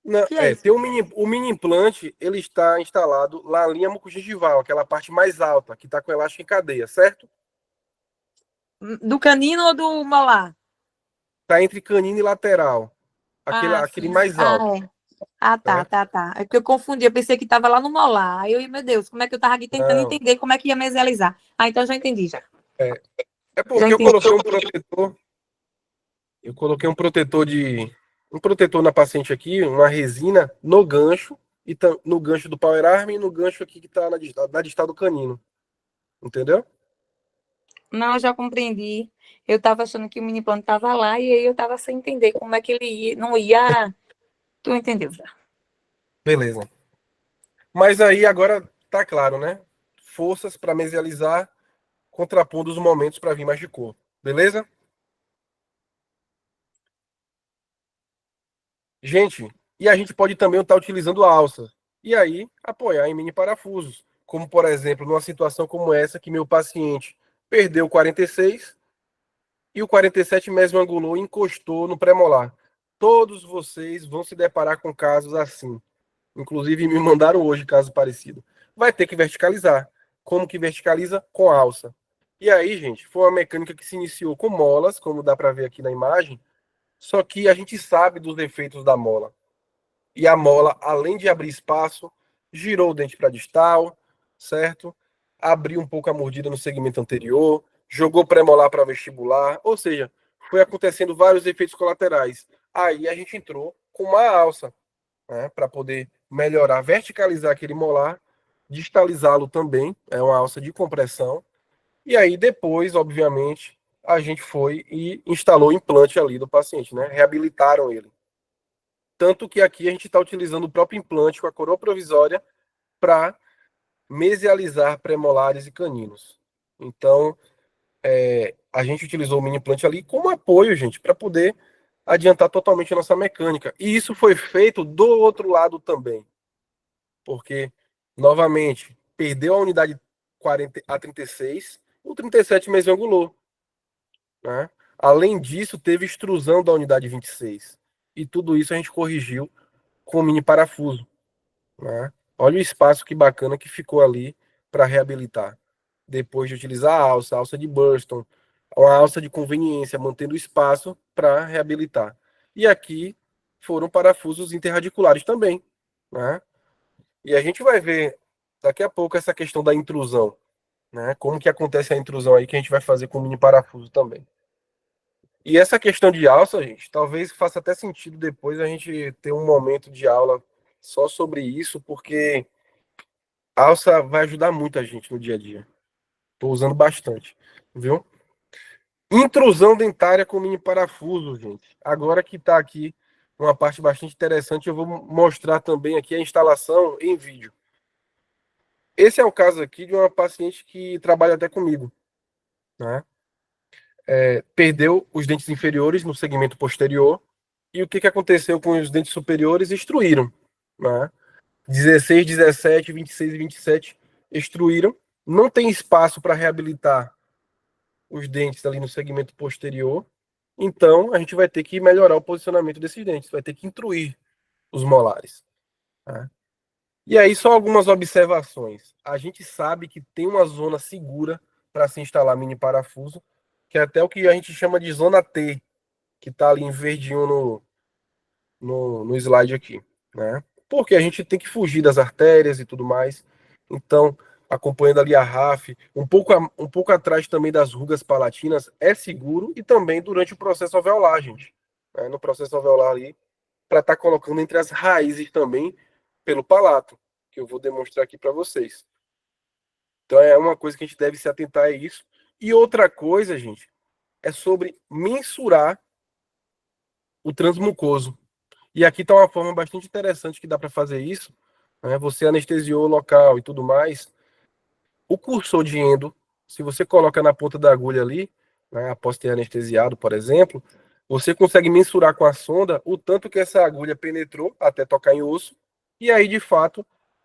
Não, Que é isso? tem o mini implante, ele está instalado lá na linha mucogengival, aquela parte mais alta, que está com elástico em cadeia, certo? Do canino ou do molar? Está entre canino e lateral, aquele Sim. mais alto, É. Ah, tá, certo? tá, tá. É porque eu confundi, eu pensei que estava lá no molar. Aí eu, meu Deus, como é que eu tava aqui tentando Não, entender como é que ia mesializar? Ah, então já entendi, já. é Já porque entendi. eu coloquei um protetor na paciente aqui, uma resina no gancho e no gancho do Power Arm e no gancho aqui que está na distal do canino, entendeu? Não, eu já compreendi. Eu estava achando que o mini plano estava lá e aí eu estava sem entender como é que ele ia, não ia. Tu entendeu já? Beleza. Mas aí agora tá claro, né? Forças para mesializar, contrapondo os momentos para vir mais de cor. Beleza? Gente, e a gente pode também estar utilizando a alça. E aí, apoiar em mini parafusos. Como, por exemplo, numa situação como essa, que meu paciente perdeu o 46 e o 47 mesmo-angulou e encostou no premolar. Todos vocês vão se deparar com casos assim. Inclusive, me mandaram hoje caso parecido. Vai ter que verticalizar. Como que verticaliza? Com alça. E aí, gente, foi uma mecânica que se iniciou com molas, como dá para ver aqui na imagem, só que a gente sabe dos defeitos da mola. E a mola, além de abrir espaço, girou o dente para distal, certo? Abriu um pouco a mordida no segmento anterior, jogou premolar para vestibular, ou seja, foi acontecendo vários efeitos colaterais. Aí a gente entrou com uma alça, né, para poder melhorar, verticalizar aquele molar, distalizá-lo também, é uma alça de compressão. E aí depois, obviamente, a gente foi e instalou o implante ali do paciente, né? Reabilitaram ele. Tanto que aqui a gente está utilizando o próprio implante com a coroa provisória para mesializar premolares e caninos. Então, a gente utilizou o mini implante ali como apoio, gente, para poder adiantar totalmente a nossa mecânica. E isso foi feito do outro lado também. Porque, novamente, perdeu a unidade 40 a 36, o 37 mesmo angulou. Né? Além disso, teve extrusão da unidade 26. E tudo isso a gente corrigiu com o mini parafuso. Né? Olha o espaço que bacana que ficou ali para reabilitar. Depois de utilizar a alça de Burston, uma alça de conveniência, mantendo o espaço para reabilitar. E aqui foram parafusos interradiculares também. Né? E a gente vai ver daqui a pouco essa questão da intrusão. Né? Como que acontece a intrusão aí que a gente vai fazer com o mini parafuso também. E essa questão de alça, gente, talvez faça até sentido depois a gente ter um momento de aula só sobre isso, porque a alça vai ajudar muito a gente no dia a dia. Estou usando bastante, viu? Intrusão dentária com mini parafuso, gente. Agora que está aqui uma parte bastante interessante, eu vou mostrar também aqui a instalação em vídeo. Esse é o caso aqui de uma paciente que trabalha até comigo, né? Perdeu os dentes inferiores no segmento posterior. E o que aconteceu com os dentes superiores? Extruíram. Né? 16, 17, 26 e 27 extruíram. Não tem espaço para reabilitar os dentes ali no segmento posterior. Então, a gente vai ter que melhorar o posicionamento desses dentes. Vai ter que intruir os molares. Né? E aí, só algumas observações. A gente sabe que tem uma zona segura para se instalar mini parafuso, que é até o que a gente chama de zona T, que está ali em verdinho no slide aqui, né? Porque a gente tem que fugir das artérias e tudo mais. Então, acompanhando ali a RAF, um pouco atrás também das rugas palatinas, é seguro, e também durante o processo alveolar, gente. Né? No processo alveolar ali, para estar colocando entre as raízes também pelo palato, que eu vou demonstrar aqui para vocês. Então, é uma coisa que a gente deve se atentar a isso. E outra coisa, gente, é sobre mensurar o transmucoso. E aqui está uma forma bastante interessante que dá para fazer isso. Né? Você anestesiou o local e tudo mais. O cursor de endo, se você coloca na ponta da agulha ali, né, após ter anestesiado, por exemplo, você consegue mensurar com a sonda o tanto que essa agulha penetrou até tocar em osso. E aí, de fato,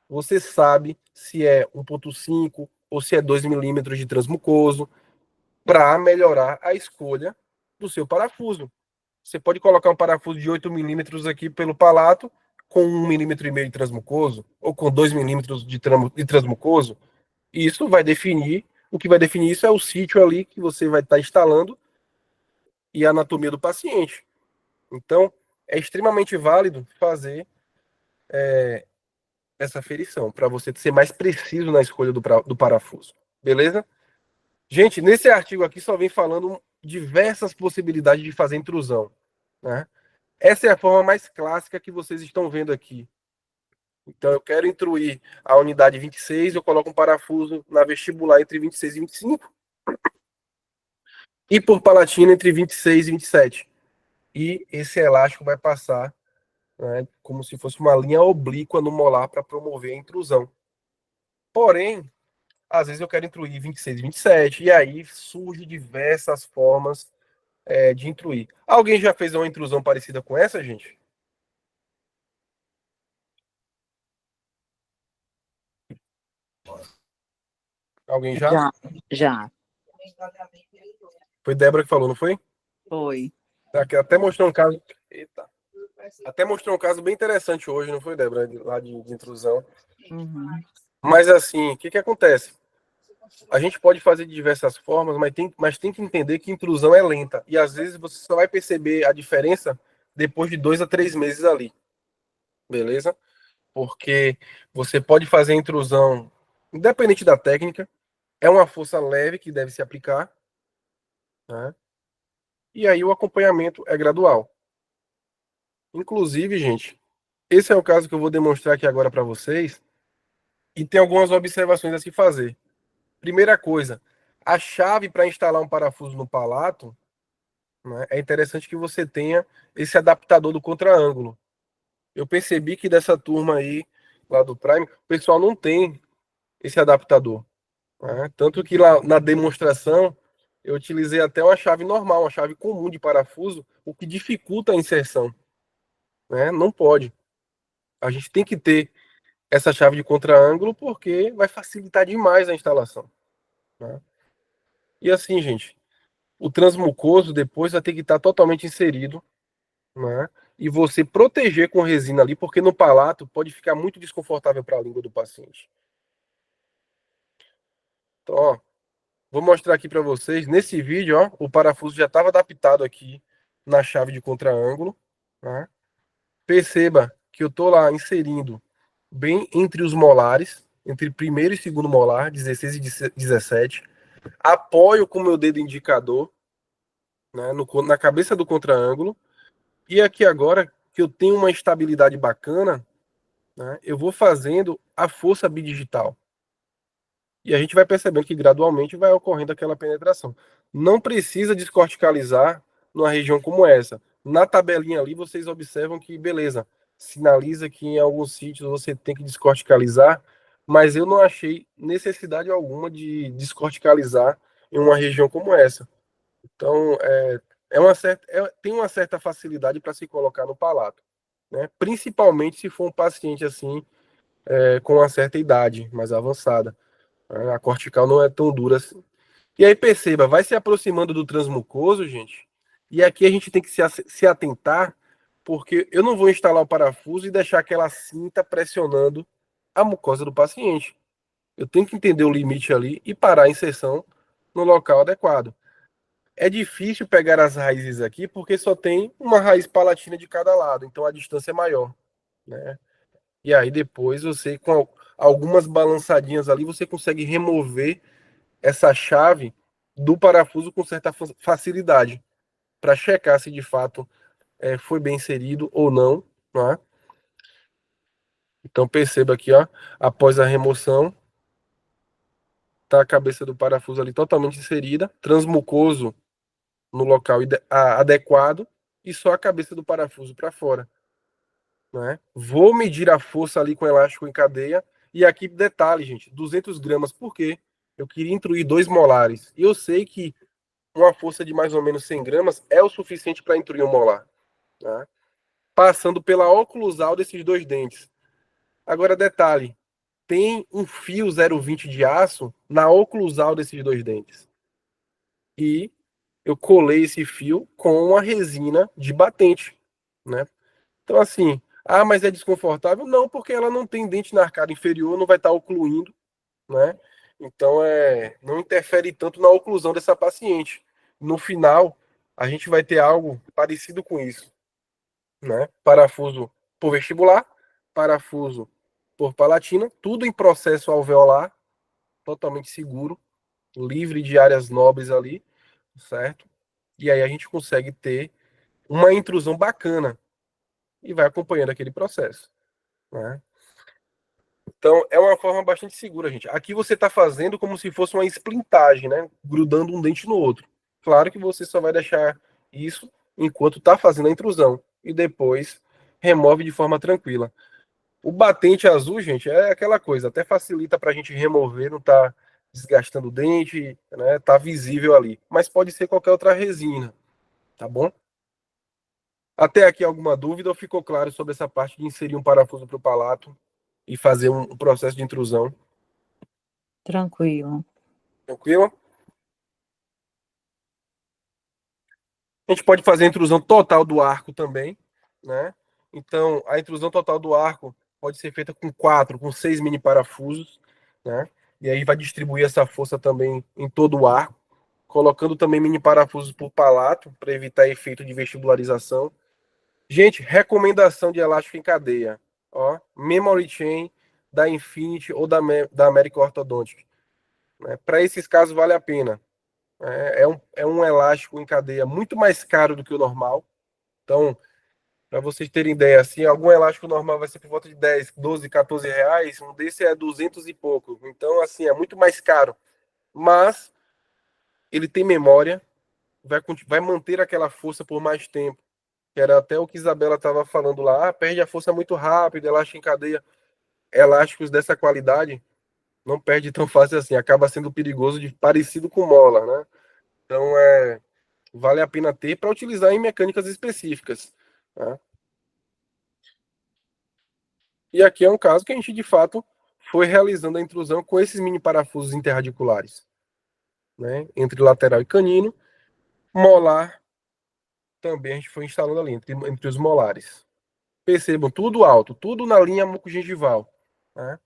você sabe se é 1,5 ou se é 2 milímetros de transmucoso, para melhorar a escolha do seu parafuso. Você pode colocar um parafuso de 8 milímetros aqui pelo palato, com 1,5 milímetro de transmucoso, ou com 2 milímetros de transmucoso, e isso vai definir, o que vai definir isso é o sítio ali que você vai estar instalando e a anatomia do paciente. Então, é extremamente válido fazer essa aferição, para você ser mais preciso na escolha do parafuso. Beleza? Gente, nesse artigo aqui só vem falando diversas possibilidades de fazer intrusão, né? Essa é a forma mais clássica que vocês estão vendo aqui. Então, eu quero intruir a unidade 26, eu coloco um parafuso na vestibular entre 26 e 25, e por palatina entre 26 e 27. E esse elástico vai passar, né, como se fosse uma linha oblíqua no molar para promover a intrusão. Porém, às vezes eu quero intruir 26 e 27, e aí surgem diversas formas de intruir. Alguém já fez uma intrusão parecida com essa, gente? Alguém já? Já. Foi Débora que falou, não foi? Foi. Até mostrou um caso. Eita. Até mostrou um caso bem interessante hoje, não foi, Débora? Lá de intrusão. Uhum. Mas assim, o que acontece? A gente pode fazer de diversas formas, mas tem que entender que intrusão é lenta. E às vezes você só vai perceber a diferença depois de 2 a 3 meses ali. Beleza? Porque você pode fazer a intrusão, independente da técnica, é uma força leve que deve se aplicar, né? E aí o acompanhamento é gradual. Inclusive, gente, esse é o caso que eu vou demonstrar aqui agora para vocês, e tem algumas observações a se fazer. Primeira coisa, a chave para instalar um parafuso no palato, né, é interessante que você tenha esse adaptador do contra-ângulo. Eu percebi que dessa turma aí, lá do Prime, o pessoal não tem esse adaptador. Né? Tanto que lá na demonstração, eu utilizei até uma chave normal, uma chave comum de parafuso, o que dificulta a inserção. Né? Não pode. A gente tem que ter essa chave de contra-ângulo porque vai facilitar demais a instalação. Né? E assim, gente, o transmucoso depois vai ter que estar totalmente inserido, né? E você proteger com resina ali, porque no palato pode ficar muito desconfortável para a língua do paciente. Então, ó, vou mostrar aqui para vocês. Nesse vídeo, ó, o parafuso já estava adaptado aqui na chave de contra-ângulo. Né? Perceba que eu estou lá inserindo bem entre os molares, entre primeiro e segundo molar, 16 e 17. Apoio com o meu dedo indicador, né, na cabeça do contra-ângulo. E aqui agora, que eu tenho uma estabilidade bacana, né, eu vou fazendo a força bidigital. E a gente vai percebendo que gradualmente vai ocorrendo aquela penetração. Não precisa descorticalizar numa região como essa. Na tabelinha ali, vocês observam que, beleza, sinaliza que em alguns sítios você tem que descorticalizar, mas eu não achei necessidade alguma de descorticalizar em uma região como essa. Então, tem uma certa facilidade para se colocar no palato, né? Principalmente se for um paciente assim, com uma certa idade mais avançada. A cortical não é tão dura assim. E aí perceba, vai se aproximando do transmucoso, gente. E aqui a gente tem que se atentar, porque eu não vou instalar o parafuso e deixar aquela cinta pressionando a mucosa do paciente. Eu tenho que entender o limite ali e parar a inserção no local adequado. É difícil pegar as raízes aqui porque só tem uma raiz palatina de cada lado, então a distância é maior, né? E aí depois você, com algumas balançadinhas ali, você consegue remover essa chave do parafuso com certa facilidade para checar se de fato foi bem inserido ou não, né? Então perceba aqui, ó, após a remoção, tá a cabeça do parafuso ali totalmente inserida, transmucoso no local adequado e só a cabeça do parafuso para fora, né? Vou medir a força ali com o elástico em cadeia e aqui detalhe, gente, 200 gramas, por quê? Eu queria intruir 2 molares e eu sei que uma força de mais ou menos 100 gramas é o suficiente para intruir um molar, né? Passando pela oclusal desses 2 dentes. Agora detalhe, tem um fio 0,20 de aço na oclusal desses 2 dentes. E eu colei esse fio com uma resina de batente, né? Então, assim, mas é desconfortável? Não, porque ela não tem dente na arcada inferior, não vai estar ocluindo, né? Então, não interfere tanto na oclusão dessa paciente. No final, a gente vai ter algo parecido com isso, né? Parafuso por vestibular, parafuso por palatina, tudo em processo alveolar, totalmente seguro, livre de áreas nobres ali, certo? E aí a gente consegue ter uma intrusão bacana e vai acompanhando aquele processo, né? Então é uma forma bastante segura, gente. Aqui você está fazendo como se fosse uma esplintagem, né? Grudando um dente no outro. Claro que você só vai deixar isso enquanto está fazendo a intrusão e depois remove de forma tranquila. O batente azul, gente, é aquela coisa, até facilita para a gente remover, não tá desgastando o dente, né? Tá visível ali. Mas pode ser qualquer outra resina, tá bom? Até aqui alguma dúvida ou ficou claro sobre essa parte de inserir um parafuso para o palato e fazer um processo de intrusão? Tranquilo. Tranquilo? A gente pode fazer a intrusão total do arco também, né? Então, a intrusão total do arco pode ser feita com 4, com 6 mini parafusos, né? E aí vai distribuir essa força também em todo o arco, colocando também mini parafusos por palato para evitar efeito de vestibularização. Gente, recomendação de elástico em cadeia, ó, Memory Chain da Infinity ou da American Orthodontic, né? Para esses casos vale a pena. É um elástico em cadeia muito mais caro do que o normal. Então, para vocês terem ideia, assim, algum elástico normal vai ser por volta de 10, 12, 14 reais, um desse é 200 e pouco. Então, assim, é muito mais caro. Mas ele tem memória, vai manter aquela força por mais tempo. Que era até o que Isabela estava falando lá, perde a força muito rápido, elástico em cadeia. Elásticos dessa qualidade não perde tão fácil assim, acaba sendo perigoso, parecido com mola, né? Então, vale a pena ter para utilizar em mecânicas específicas, né? E aqui é um caso que a gente, de fato, foi realizando a intrusão com esses mini parafusos interradiculares, né? Entre lateral e canino. Molar também a gente foi instalando ali, entre os molares. Percebam, tudo alto, tudo na linha mucogengival, né?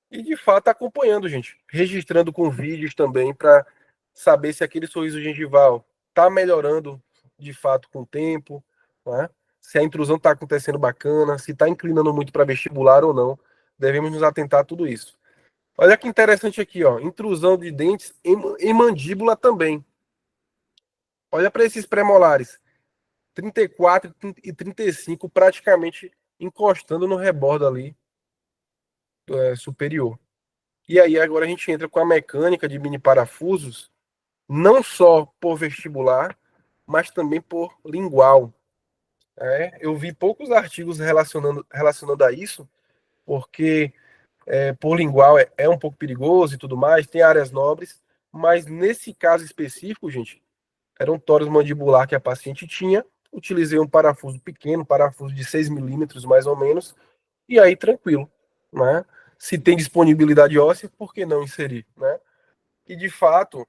E, de fato, acompanhando, gente. Registrando com vídeos também para saber se aquele sorriso gengival está melhorando, de fato, com o tempo, né? Se a intrusão está acontecendo bacana, se está inclinando muito para vestibular ou não. Devemos nos atentar a tudo isso. Olha que interessante aqui, ó. Intrusão de dentes em mandíbula também. Olha para esses premolares. 34 e 35 praticamente encostando no rebordo ali superior. E aí agora a gente entra com a mecânica de mini parafusos, não só por vestibular, mas também por lingual. Eu vi poucos artigos relacionando a isso, porque por lingual é um pouco perigoso e tudo mais, tem áreas nobres, mas nesse caso específico, gente, era um tórax mandibular que a paciente tinha, utilizei um parafuso pequeno, parafuso de 6 milímetros mais ou menos, e aí tranquilo, né? Se tem disponibilidade óssea, por que não inserir, né? E de fato,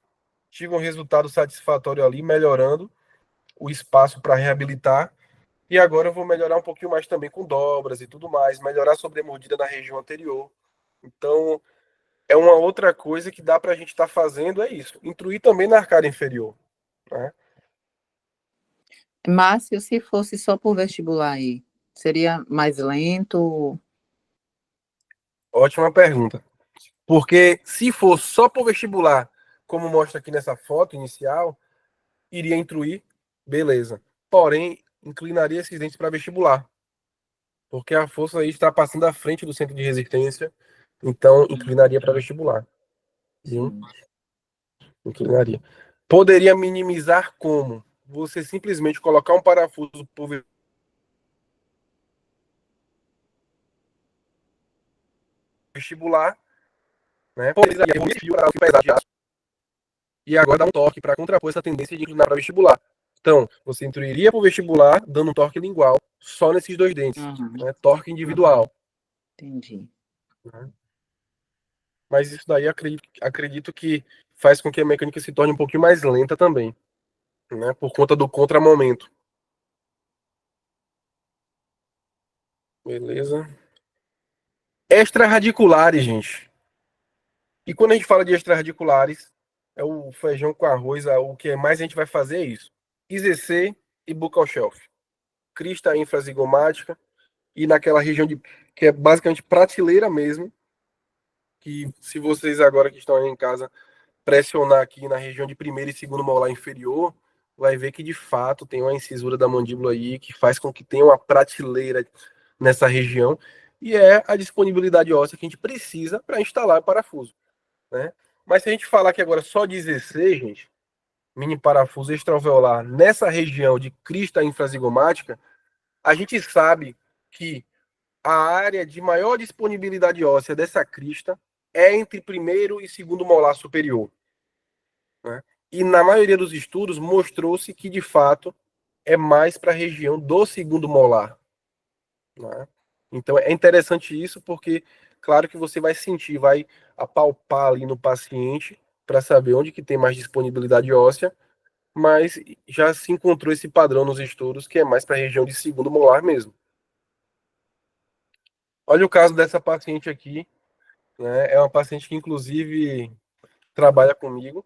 tive um resultado satisfatório ali, melhorando o espaço para reabilitar. E agora eu vou melhorar um pouquinho mais também com dobras e tudo mais, melhorar a sobremordida na região anterior. Então, é uma outra coisa que dá para a gente estar fazendo, é isso. Intruir também na arcada inferior. né? Márcio, se fosse só por vestibular aí, seria mais lento? Ótima pergunta. Porque se for só por vestibular, como mostra aqui nessa foto inicial, iria intruir, beleza. Porém, inclinaria esses dentes para vestibular. Porque a força aí está passando à frente do centro de resistência, então inclinaria para vestibular. Sim, inclinaria. Poderia minimizar como? Você simplesmente colocar um parafuso por vestibular, né? E agora dá um toque para contrapor essa tendência de inclinar para vestibular. Então, você intruiria para o vestibular dando um torque lingual só nesses dois dentes, né? Torque individual. Entendi. Né? Mas isso daí acredito que faz com que a mecânica se torne um pouquinho mais lenta também, né? Por conta do contramomento. Beleza. Extraradiculares, gente. E quando a gente fala de extraradiculares, é o feijão com arroz, o que mais a gente vai fazer é isso. IZC e buccal shelf. Crista infrazigomática e naquela região que é basicamente prateleira mesmo, que se vocês agora que estão aí em casa pressionar aqui na região de primeiro e segundo molar inferior, vai ver que de fato tem uma incisura da mandíbula aí que faz com que tenha uma prateleira nessa região e é a disponibilidade óssea que a gente precisa para instalar o parafuso, né? Mas se a gente falar aqui agora só de IZC, gente, mini parafuso extraalveolar nessa região de crista infrazigomática, a gente sabe que a área de maior disponibilidade óssea dessa crista é entre primeiro e segundo molar superior. Né? E na maioria dos estudos mostrou-se que, de fato, é mais para a região do segundo molar. Né? Então é interessante isso porque, claro que você vai sentir, vai apalpar ali no paciente para saber onde que tem mais disponibilidade óssea, mas já se encontrou esse padrão nos estudos que é mais para a região de segundo molar mesmo. Olha o caso dessa paciente aqui, né? É uma paciente que inclusive trabalha comigo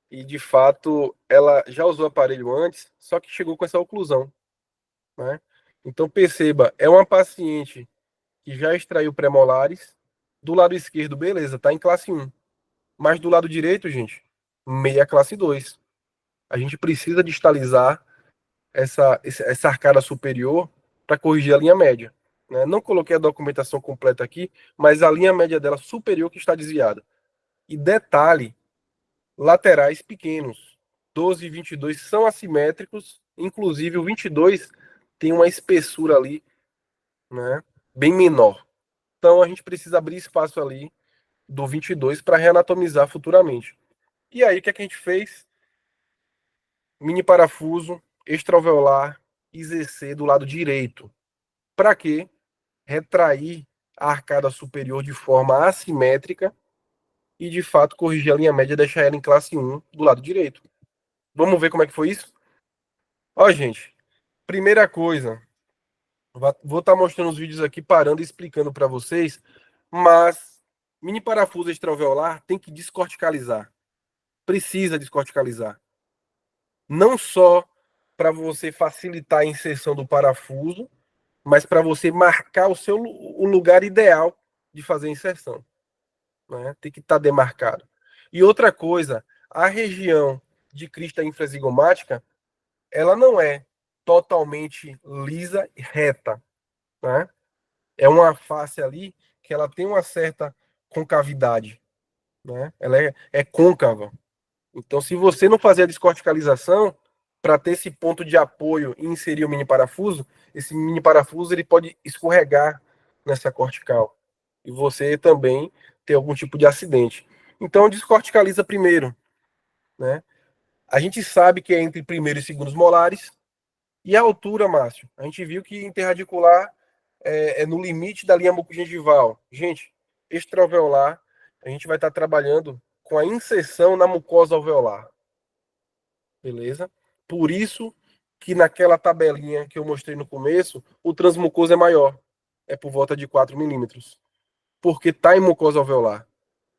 e de fato ela já usou aparelho antes, só que chegou com essa oclusão, né? Então perceba, é uma paciente que já extraiu premolares, do lado esquerdo, beleza, tá em classe 1. Mas do lado direito, gente, meia classe 2. A gente precisa distalizar essa arcada superior para corrigir a linha média. Né? Não coloquei a documentação completa aqui, mas a linha média dela superior que está desviada. E detalhe, laterais pequenos, 12 e 22 são assimétricos, inclusive o 22 tem uma espessura ali, né, bem menor. Então a gente precisa abrir espaço ali do 22 para reanatomizar futuramente. E aí o que é que a gente fez? Mini parafuso extraalveolar IZC do lado direito. Para quê? Retrair a arcada superior de forma assimétrica e de fato corrigir a linha média e deixar ela em classe 1 do lado direito. Vamos ver como é que foi isso? Ó, gente, primeira coisa, vou estar mostrando os vídeos aqui parando e explicando para vocês, mas mini parafuso extraalveolar tem que descorticalizar. Precisa descorticalizar. Não só para você facilitar a inserção do parafuso, mas para você marcar o lugar ideal de fazer a inserção. Né? Tem que estar demarcado. E outra coisa, a região de crista infrazigomática, ela não é totalmente lisa e reta. Né? É uma face ali que ela tem uma certa concavidade. Né? Ela é côncava. Então, se você não fazer a descorticalização, para ter esse ponto de apoio e inserir o mini parafuso, esse mini parafuso ele pode escorregar nessa cortical. E você também ter algum tipo de acidente. Então, descorticaliza primeiro. Né? A gente sabe que é entre primeiro e segundos molares. E a altura, Márcio? A gente viu que interradicular é no limite da linha mucogengival. Gente, extraalveolar, a gente vai estar trabalhando com a inserção na mucosa alveolar. Beleza? Por isso que naquela tabelinha que eu mostrei no começo, o transmucoso é maior. É por volta de 4 milímetros. Porque está em mucosa alveolar.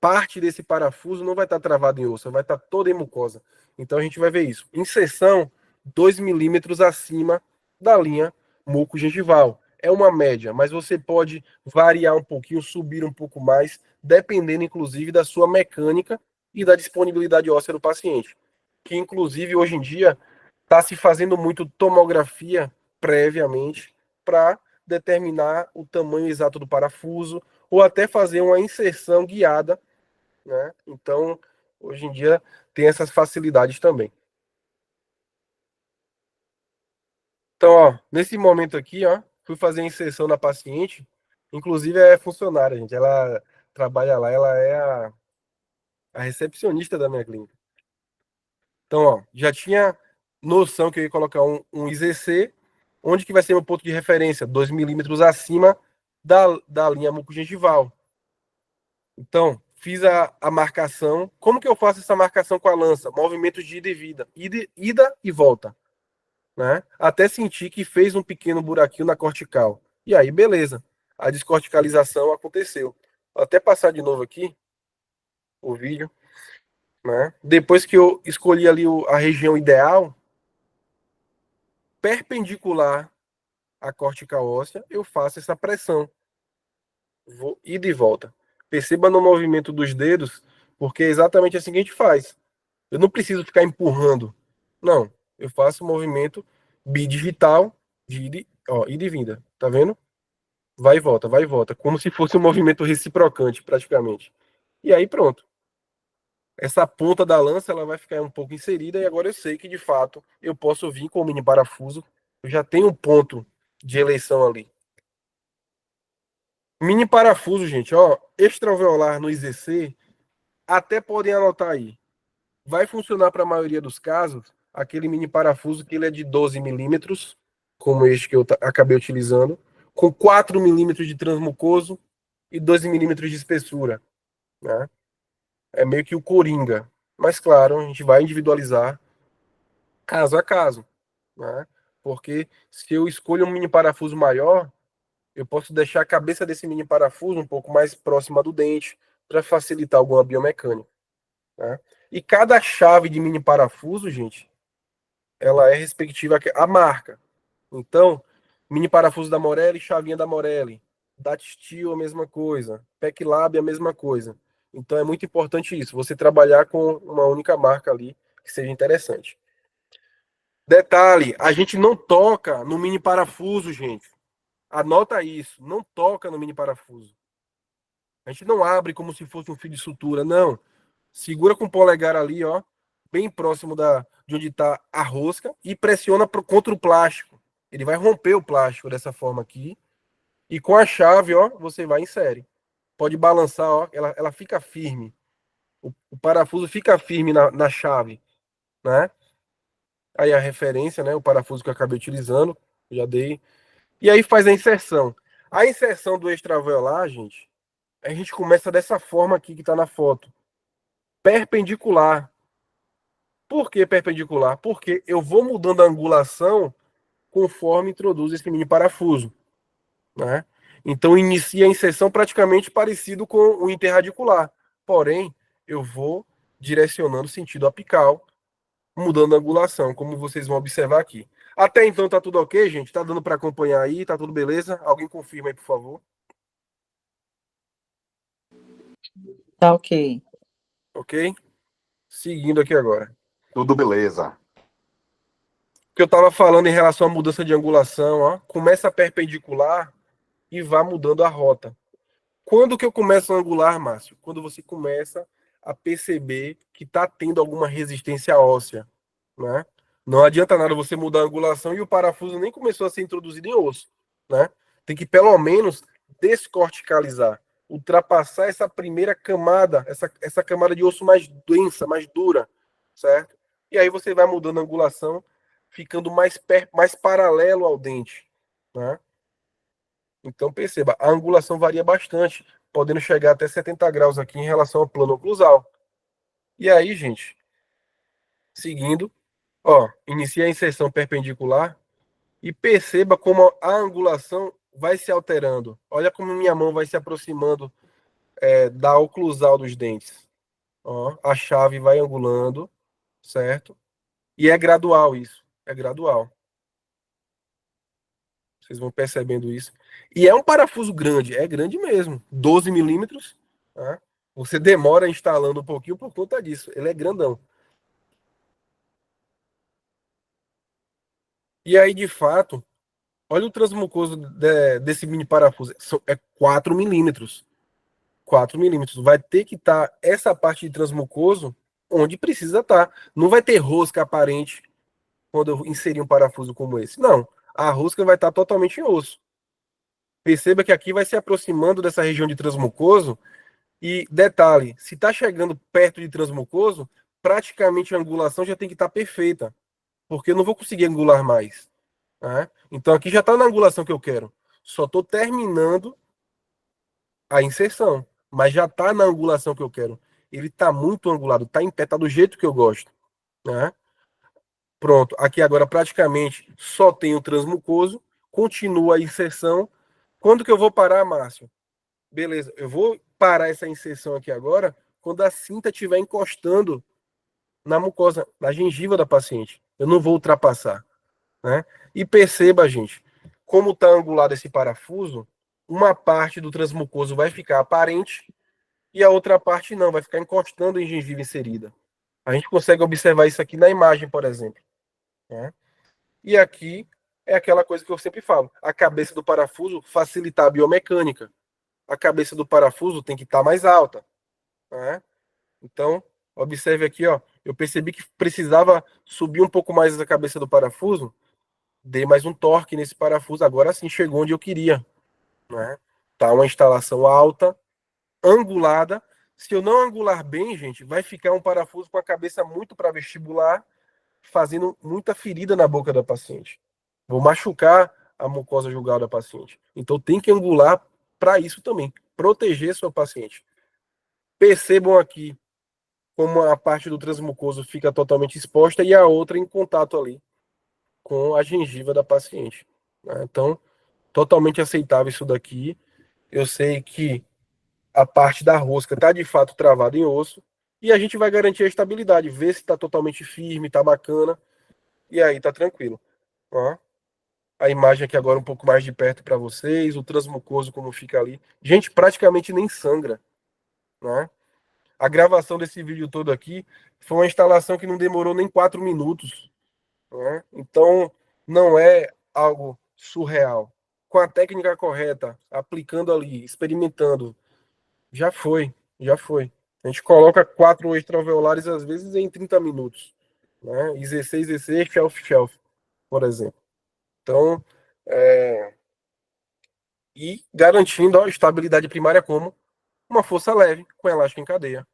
parte desse parafuso não vai estar travado em osso, vai estar toda em mucosa. Então a gente vai ver isso. Inserção 2 milímetros acima da linha muco-gengival. É uma média, mas você pode variar um pouquinho, subir um pouco mais, dependendo, inclusive, da sua mecânica e da disponibilidade óssea do paciente. Que, inclusive, hoje em dia, está se fazendo muito tomografia previamente para determinar o tamanho exato do parafuso ou até fazer uma inserção guiada, né? Então, hoje em dia, tem essas facilidades também. Então, ó, nesse momento aqui, ó, fui fazer a inserção na paciente, inclusive é funcionária, gente, ela trabalha lá, ela é a recepcionista da minha clínica. Então, ó, já tinha noção que eu ia colocar um IZC, onde que vai ser meu ponto de referência? 2 milímetros acima da linha mucogengival. Então, fiz a marcação. Como que eu faço essa marcação com a lança? Movimentos de ida e vida, ida e volta, né? Até sentir que fez um pequeno buraquinho na cortical. E aí, beleza. A descorticalização aconteceu. Vou até passar de novo aqui o vídeo, né? Depois que eu escolhi ali a região ideal, perpendicular à cortical óssea, eu faço essa pressão. Vou ida e volta. Perceba no movimento dos dedos, porque é exatamente assim que a gente faz. Eu não preciso ficar empurrando. Não, eu faço o movimento bidigital de ida e vinda. Tá vendo? Vai e volta. Como se fosse um movimento reciprocante, praticamente. E aí, pronto. Essa ponta da lança ela vai ficar um pouco inserida e agora eu sei que, de fato, eu posso vir com o mini parafuso. Eu já tenho um ponto de eleição ali. Mini parafuso, gente, ó, extraalveolar no IZC, até podem anotar aí. Vai funcionar para a maioria dos casos, aquele mini parafuso que ele é de 12 milímetros, como este que eu acabei utilizando, com 4 milímetros de transmucoso e 12 milímetros de espessura, né? É meio que o coringa. Mas, claro, a gente vai individualizar caso a caso, né? Porque se eu escolho um mini parafuso maior, eu posso deixar a cabeça desse mini parafuso um pouco mais próxima do dente para facilitar alguma biomecânica, né? E cada chave de mini parafuso, gente, ela é respectiva à marca. Então, mini parafuso da Morelli, chavinha da Morelli. Datistil, a mesma coisa. PECLab, a mesma coisa. Então, é muito importante isso, você trabalhar com uma única marca ali que seja interessante. Detalhe, a gente não toca no mini parafuso, gente. Anota isso, não toca no mini parafuso. A gente não abre como se fosse um fio de sutura, não. Segura com o polegar ali, ó, bem próximo de onde está a rosca e pressiona contra o plástico. Ele vai romper o plástico dessa forma aqui. E com a chave, ó, você vai e insere. Pode balançar, ó, ela fica firme. O parafuso fica firme na chave, né? Aí a referência, né? O parafuso que eu acabei utilizando, já dei. E aí faz a inserção. A inserção do extraveolar, gente, a gente começa dessa forma aqui que está na foto. Perpendicular. Por que perpendicular? Porque eu vou mudando a angulação conforme introduz esse mini parafuso, né? Então inicia a inserção praticamente parecido com o interradicular. Porém, eu vou direcionando sentido apical, mudando a angulação, como vocês vão observar aqui. Até então tá tudo ok, gente? Tá dando para acompanhar aí? Tá tudo beleza? Alguém confirma aí, por favor. Tá ok. Ok? Seguindo aqui agora. Tudo beleza. O que eu estava falando em relação à mudança de angulação, ó, começa perpendicular e vá mudando a rota. Quando que eu começo a angular, Márcio? Quando você começa a perceber que está tendo alguma resistência óssea, né? Não adianta nada você mudar a angulação e o parafuso nem começou a ser introduzido em osso, né? Tem que pelo menos descorticalizar, ultrapassar essa primeira camada, essa camada de osso mais densa, mais dura, certo? E aí você vai mudando a angulação, ficando mais paralelo ao dente, né? Então perceba, a angulação varia bastante, podendo chegar até 70 graus aqui em relação ao plano oclusal. E aí, gente, seguindo, ó, inicia a inserção perpendicular e perceba como a angulação vai se alterando. Olha como minha mão vai se aproximando da oclusal dos dentes. Ó, a chave vai angulando, certo? E é gradual isso. É gradual. Vocês vão percebendo isso. E é um parafuso grande. É grande mesmo. 12 milímetros. Tá? Você demora instalando um pouquinho por conta disso. Ele é grandão. E aí, de fato, olha o transmucoso desse mini parafuso. É 4 milímetros. 4 milímetros. Vai ter que estar essa parte de transmucoso onde precisa estar. Não vai ter rosca aparente quando eu inserir um parafuso como esse. Não. A rosca vai estar totalmente em osso. Perceba que aqui vai se aproximando dessa região de transmucoso. E detalhe, se está chegando perto de transmucoso, praticamente a angulação já tem que estar perfeita. Porque eu não vou conseguir angular mais. Né? Então aqui já está na angulação que eu quero. Só estou terminando a inserção. Mas já está na angulação que eu quero. Ele está muito angulado, está em pé, está do jeito que eu gosto. Né? Pronto, aqui agora praticamente só tem o transmucoso. Continua a inserção. Quando que eu vou parar, Márcio? Beleza, eu vou parar essa inserção aqui agora quando a cinta estiver encostando na mucosa, na gengiva da paciente. Eu não vou ultrapassar. Né? E perceba, gente, como está angulado esse parafuso, uma parte do transmucoso vai ficar aparente e a outra parte não, vai ficar encostando em gengiva inserida. A gente consegue observar isso aqui na imagem, por exemplo. Né? E aqui é aquela coisa que eu sempre falo, a cabeça do parafuso facilitar a biomecânica. A cabeça do parafuso tem que estar mais alta. Né? Então, observe aqui, ó, eu percebi que precisava subir um pouco mais a cabeça do parafuso, dei mais um torque nesse parafuso, agora sim chegou onde eu queria. Né? Tá uma instalação alta, angulada. Se eu não angular bem, gente, vai ficar um parafuso com a cabeça muito para vestibular, fazendo muita ferida na boca da paciente. Vou machucar a mucosa jugal da paciente. Então tem que angular para isso também, proteger sua paciente. Percebam aqui como a parte do transmucoso fica totalmente exposta e a outra em contato ali com a gengiva da paciente. Né? Então, totalmente aceitável isso daqui. Eu sei que a parte da rosca está de fato travada em osso e a gente vai garantir a estabilidade, ver se está totalmente firme, está bacana e aí tá tranquilo. Ó, a imagem aqui agora um pouco mais de perto para vocês, o transmucoso como fica ali. Gente, praticamente nem sangra. Né? A gravação desse vídeo todo aqui foi uma instalação que não demorou nem 4 minutos. Né? Então, não é algo surreal. Com a técnica correta, aplicando ali, experimentando, já foi, já foi. A gente coloca 4 extraalveolares, às vezes, em 30 minutos. Né? IZC, IZC, shelf, shelf, por exemplo. Então, e garantindo a estabilidade primária como uma força leve, com elástico em cadeia.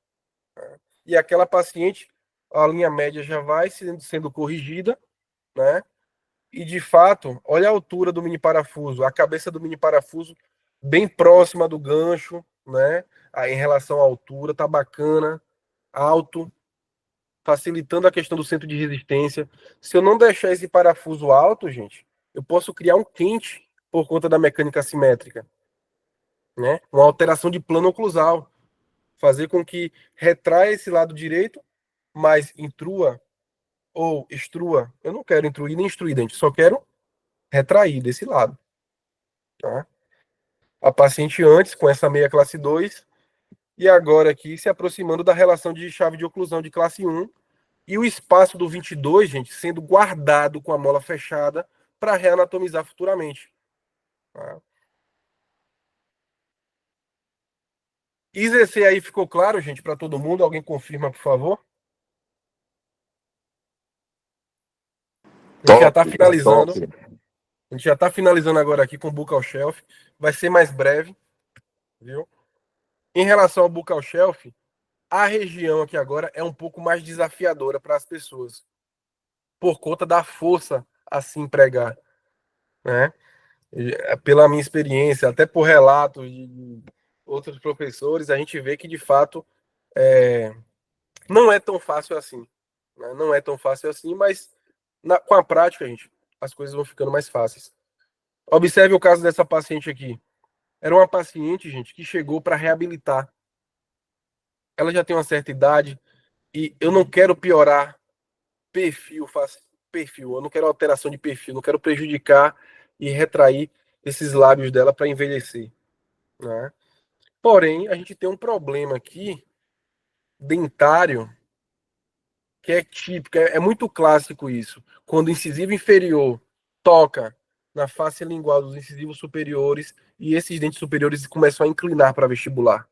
E aquela paciente, a linha média já vai sendo corrigida, né? E de fato, olha a altura do mini parafuso, a cabeça do mini parafuso bem próxima do gancho, né? Aí, em relação à altura, tá bacana, alto, facilitando a questão do centro de resistência. Se eu não deixar esse parafuso alto, gente, eu posso criar um quente por conta da mecânica assimétrica, né? Uma alteração de plano oclusal, fazer com que retraia esse lado direito, mas intrua ou extrua. Eu não quero intruir nem extruir dente, só quero retrair desse lado. Tá? A paciente antes com essa meia classe 2 e agora aqui se aproximando da relação de chave de oclusão de classe 1 e o espaço do 22, gente, sendo guardado com a mola fechada para reanatomizar futuramente. Tá? IZC aí ficou claro, gente, para todo mundo? Alguém confirma, por favor? A gente já está finalizando. A gente já está finalizando agora aqui com o buccal shelf. Vai ser mais breve, viu? Em relação ao buccal shelf, a região aqui agora é um pouco mais desafiadora para as pessoas, por conta da força a se empregar, né? Pela minha experiência, até por relatos de outros professores, a gente vê que de fato não é tão fácil assim, né? Não é tão fácil assim, mas com a prática, gente, as coisas vão ficando mais fáceis. Observe o caso dessa paciente aqui. Era uma paciente, gente, que chegou para reabilitar ela já tem uma certa idade e eu não quero piorar perfil, eu não quero alteração de perfil, não quero prejudicar e retrair esses lábios dela para envelhecer, né? Porém, a gente tem um problema aqui dentário que é típico, é muito clássico isso. Quando o incisivo inferior toca na face lingual dos incisivos superiores e esses dentes superiores começam a inclinar para vestibular.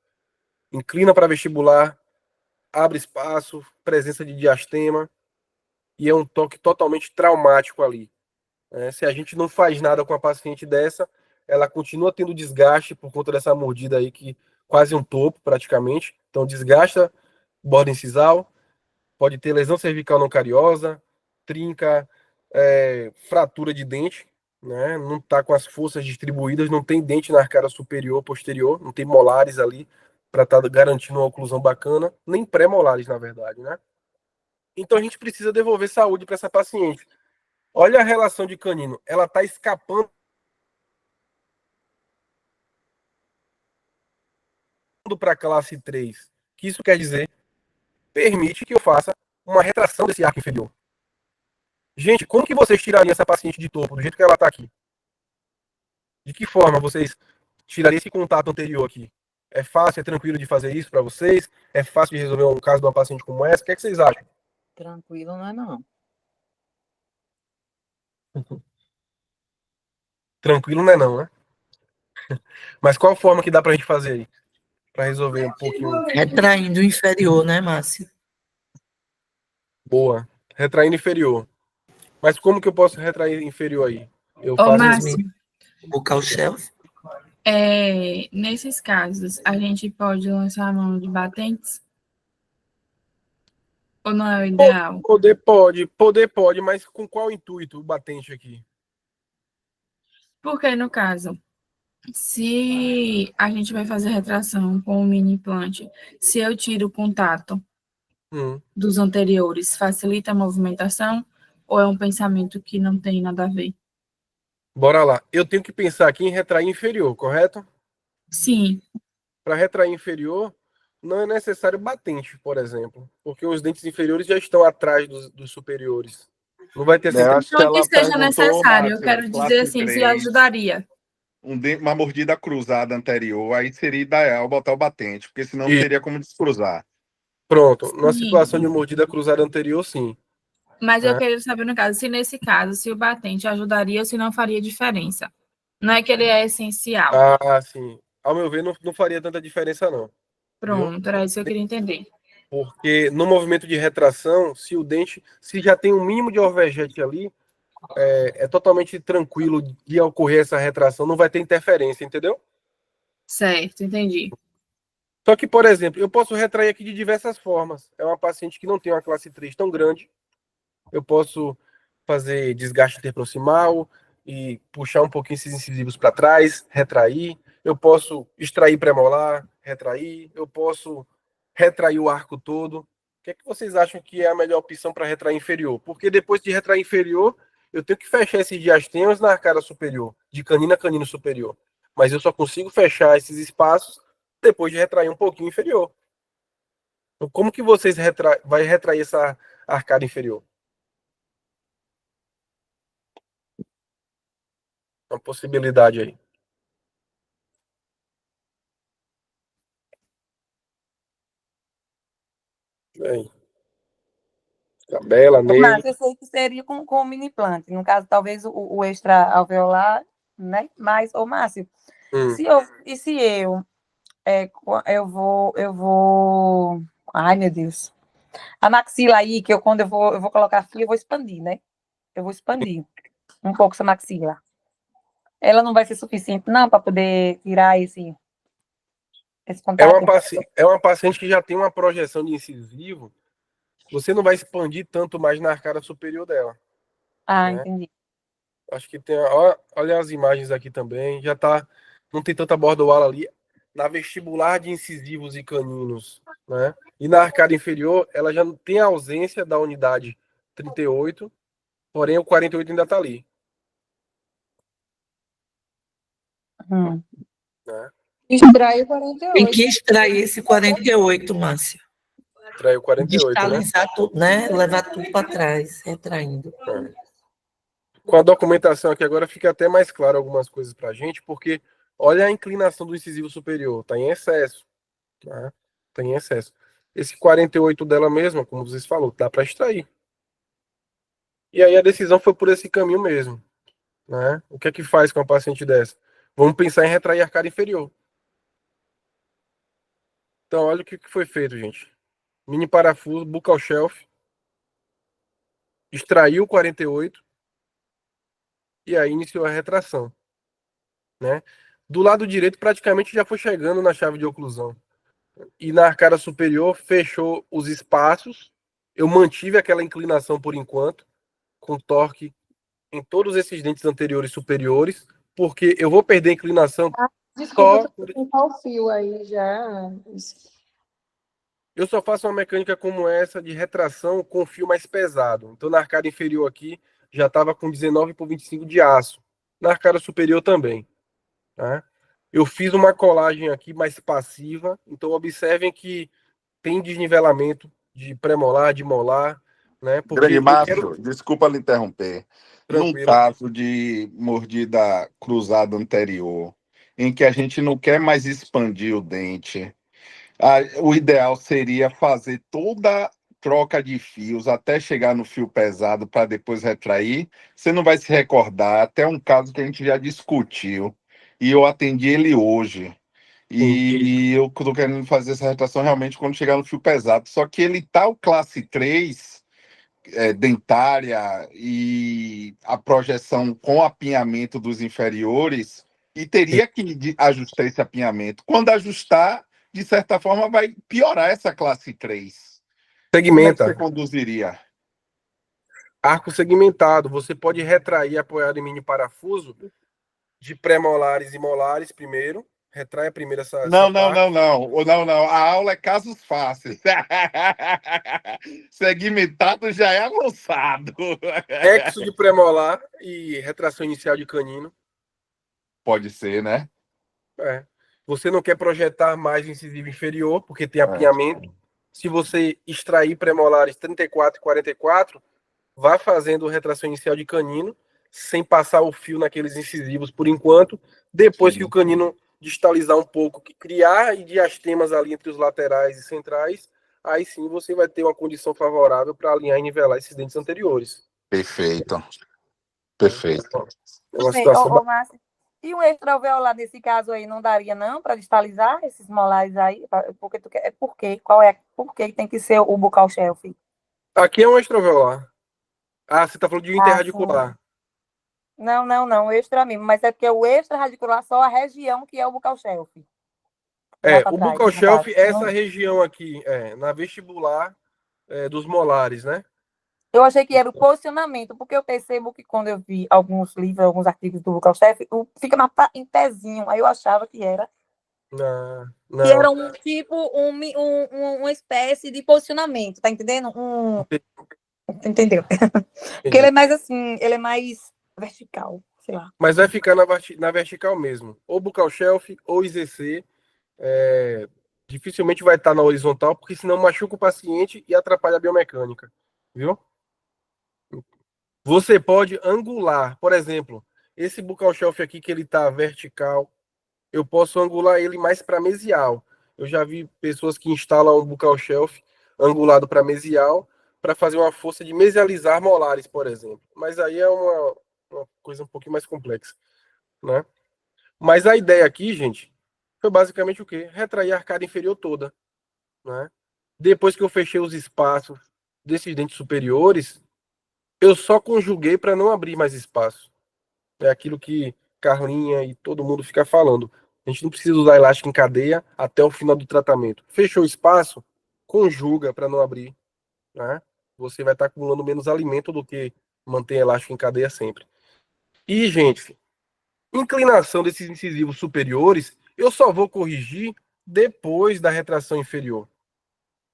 Inclina para vestibular, abre espaço, presença de diastema, e é um toque totalmente traumático ali. Se a gente não faz nada com a paciente dessa, ela continua tendo desgaste por conta dessa mordida aí, que quase um topo, praticamente. Então, desgasta borda incisal, pode ter lesão cervical não cariosa, trinca, fratura de dente, né? Não está com as forças distribuídas, não tem dente na arcada superior, posterior, não tem molares ali para estar garantindo uma oclusão bacana, nem pré-molares, na verdade, né? Então a gente precisa devolver saúde para essa paciente. Olha a relação de canino, ela está escapando para a classe 3. O que isso quer dizer? Permite que eu faça uma retração desse arco inferior. Gente, como que vocês tirariam essa paciente de topo, do jeito que ela está aqui? De que forma vocês tirariam esse contato anterior aqui? É fácil, é tranquilo de fazer isso para vocês? É fácil de resolver um caso de uma paciente como essa? O que é que vocês acham? Tranquilo, não é não. Tranquilo não é não, né? Mas qual forma que dá pra gente fazer aí? Pra resolver um pouquinho. Retraindo o inferior, né, Márcio? Boa. Retraindo inferior. Mas como que eu posso retrair inferior aí? Eu Ô, faço Márcio, Bucal shelf. nesses casos, a gente pode lançar a mão de batentes? Ou não é o ideal? Poder pode, mas com qual intuito o batente aqui? Porque, no caso, se a gente vai fazer retração com o mini implante, se eu tiro o contato dos anteriores, facilita a movimentação ou é um pensamento que não tem nada a ver? Bora lá. Eu tenho que pensar aqui em retrair inferior, correto? Sim, Para retrair inferior, não é necessário batente, por exemplo, porque os dentes inferiores já estão atrás dos superiores. Não vai ter Eu essa. acho que não que ela seja perguntou, necessário, eu Márcio, quero dizer classe assim, se 3, ajudaria. uma mordida cruzada anterior, aí seria ideal botar o batente, porque senão não E teria como descruzar. pronto. Numa Sim, situação de mordida cruzada anterior, sim. mas eu queria saber, no caso, se nesse caso, se o batente ajudaria ou se não faria diferença. Não é que ele é essencial. Ah, sim. Ao meu ver, não faria tanta diferença, não. Viu? Pronto, era isso que eu queria entender. Porque no movimento de retração, se o dente, se já tem um mínimo de alvejante ali, é totalmente tranquilo de ocorrer essa retração, não vai ter interferência, entendeu? Certo, entendi. Só que, por exemplo, eu posso retrair aqui de diversas formas. É uma paciente que não tem uma classe 3 tão grande. Eu posso fazer desgaste interproximal e puxar um pouquinho esses incisivos para trás, retrair. Eu posso extrair premolar, retrair. Eu posso retrair o arco todo. O que é que vocês acham que é a melhor opção para retrair inferior? Porque depois de retrair inferior, eu tenho que fechar esses diastemas na arcada superior, de canino a canino superior. Mas eu só consigo fechar esses espaços depois de retrair um pouquinho inferior. Então, como que vocês vai retrair essa arcada inferior? Uma possibilidade aí. Aí. Tabela Mas nele. eu sei que seria com o mini implante. No caso, talvez o extra alveolar, né? Mas, ô Márcio, Hum. se eu vou. Ai, meu Deus. A maxila aí, que quando eu vou colocar fio, eu vou expandir, né? Eu vou expandir um pouco essa maxila. Ela não vai ser suficiente, não, para poder tirar esse contato. É uma paciente que já tem uma projeção de incisivo. Você não vai expandir tanto mais na arcada superior dela. Ah, Né? entendi. Acho que tem. Olha as imagens aqui também. Já tá. Não tem tanta borda oval ali. Na vestibular de incisivos e caninos. Né? E na arcada inferior, ela já tem a ausência da unidade 38, porém o 48 ainda está ali. Hum. Né? Extrai o Tem que 48. extrair esse 48, Márcio. Traiu 48, né? Distalizar tudo, né? Levar tudo para trás, retraindo. É. Com a documentação aqui agora fica até mais claro algumas coisas pra gente, porque olha a inclinação do incisivo superior, tá em excesso, tá? Tá em excesso. Esse 48 dela mesma, como vocês falaram, dá para extrair. E aí a decisão foi por esse caminho mesmo, né? O que é que faz com a paciente dessa? Vamos pensar em retrair a arcada inferior. Então, olha o que foi feito, gente. Mini parafuso, buccal shelf, extraiu o 48 e aí iniciou a retração, né? Do lado direito praticamente já foi chegando na chave de oclusão. E na arcada superior fechou os espaços. Eu mantive aquela inclinação por enquanto, com torque em todos esses dentes anteriores superiores, porque eu vou perder a inclinação Desculpa, só. tu pintar o fio aí já. Eu só faço uma mecânica como essa de retração com fio mais pesado. Então na arcada inferior aqui já estava com 19/25 de aço. Na arcada superior também. Tá? Eu fiz uma colagem aqui mais passiva, então observem que tem desnivelamento de premolar, de molar, né? Grande Porque eu quero. Márcio, desculpa lhe interromper. Num Tranquilo. caso de mordida cruzada anterior, em que a gente não quer mais expandir o dente, o ideal seria fazer toda a troca de fios até chegar no fio pesado para depois retrair. Você não vai se recordar, até um caso que a gente já discutiu, e eu atendi ele hoje. E eu estou querendo fazer essa retração realmente quando chegar no fio pesado. Só que ele tá o classe 3 dentária e a projeção com apinhamento dos inferiores, e teria que ajustar esse apinhamento. Quando ajustar, de certa forma, vai piorar essa classe 3. Como é que você Segmenta. conduziria? Arco segmentado. Você pode retrair apoiado em mini parafuso de pré-molares e molares primeiro. Retrai a primeira essa Não, parte. não. A aula é casos fáceis. Segmentado já é avançado. Exo de pré-molar e retração inicial de canino. Pode ser, né? É. Você não quer projetar mais o incisivo inferior, porque tem apinhamento. Se você extrair pré-molares 34 e 44, vá fazendo retração inicial de canino, sem passar o fio naqueles incisivos por enquanto. Depois Sim. que o canino distalizar um pouco, criar diastemas ali entre os laterais e centrais, aí sim você vai ter uma condição favorável para alinhar e nivelar esses dentes anteriores. Perfeito. Perfeito. É uma situação Ô, Márcio, e um extraoveolar nesse caso aí não daria não para distalizar esses molares aí? Porque tu quer, por quê? Por que tem que ser o buccal shelf? Aqui é um extraveolar. Ah, você está falando de um interradicular. Não, o extra mesmo, mas é porque o extra radicular só a região que é o buccal shelf. O buccal shelf é essa região aqui, na vestibular dos molares, né? Eu achei que era o posicionamento, porque eu percebo que quando eu vi alguns livros, alguns artigos do buccal shelf, fica em pezinho, aí eu achava que era. Não. Que era um tipo, uma espécie de posicionamento, tá entendendo? Entendeu? Porque ele é mais assim, ele é mais vertical, sei lá. Mas vai ficar na vertical mesmo. Ou buccal shelf, ou IZC. Dificilmente vai estar na horizontal, porque senão machuca o paciente e atrapalha a biomecânica. Viu? Você pode angular, por exemplo, esse buccal shelf aqui que ele está vertical, eu posso angular ele mais para mesial. Eu já vi pessoas que instalam um buccal shelf angulado para mesial para fazer uma força de mesializar molares, por exemplo. Mas aí é uma coisa um pouquinho mais complexa, né? Mas a ideia aqui, gente, foi basicamente o quê? Retrair a arcada inferior toda, né? Depois que eu fechei os espaços desses dentes superiores, eu só conjuguei para não abrir mais espaço. É aquilo que Carlinha e todo mundo fica falando. A gente não precisa usar elástico em cadeia até o final do tratamento. Fechou o espaço, conjuga para não abrir, né? Você vai estar acumulando menos alimento do que manter elástico em cadeia sempre. E, gente, inclinação desses incisivos superiores, eu só vou corrigir depois da retração inferior.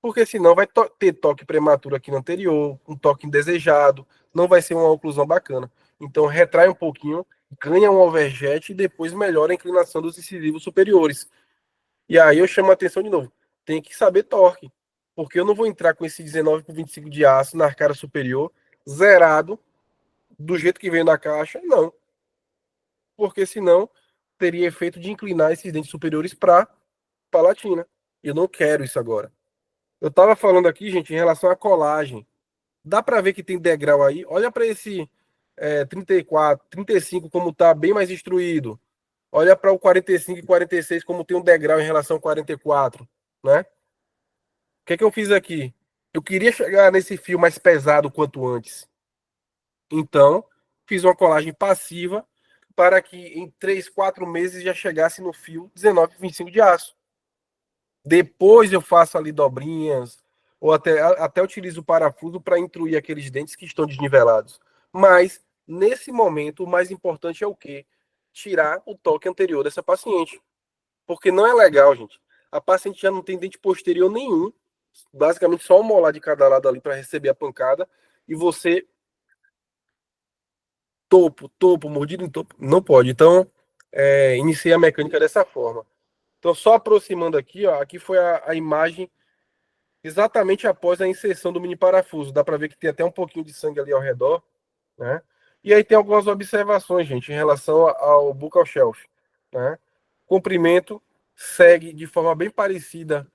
Porque senão vai ter toque prematuro aqui no anterior, um toque indesejado, não vai ser uma oclusão bacana. Então retrai um pouquinho, ganha um overjet e depois melhora a inclinação dos incisivos superiores. E aí eu chamo a atenção de novo. Tem que saber torque. Porque eu não vou entrar com esse 19 por 25 de aço na arcada superior, zerado, do jeito que veio na caixa, não. Porque senão teria efeito de inclinar esses dentes superiores para palatina. Eu não quero isso agora. Eu estava falando aqui, gente, em relação à colagem. Dá para ver que tem degrau aí. Olha para esse 34, 35, como está bem mais instruído. Olha para o 45 e 46, como tem um degrau em relação ao 44, né? O que eu fiz aqui? Eu queria chegar nesse fio mais pesado quanto antes. Então, fiz uma colagem passiva para que em 3, 4 meses já chegasse no fio 19,25 de aço. Depois eu faço ali dobrinhas, ou até utilizo o parafuso para intruir aqueles dentes que estão desnivelados. Mas, nesse momento, o mais importante é o quê? Tirar o toque anterior dessa paciente. Porque não é legal, gente. A paciente já não tem dente posterior nenhum, basicamente só um molar de cada lado ali para receber a pancada, e você topo, mordido em topo, não pode. Então, iniciei a mecânica dessa forma. Então, só aproximando aqui, ó, aqui foi a imagem exatamente após a inserção do mini parafuso. Dá para ver que tem até um pouquinho de sangue ali ao redor, né? E aí tem algumas observações, gente, em relação ao buccal shelf, né? Comprimento segue de forma bem parecida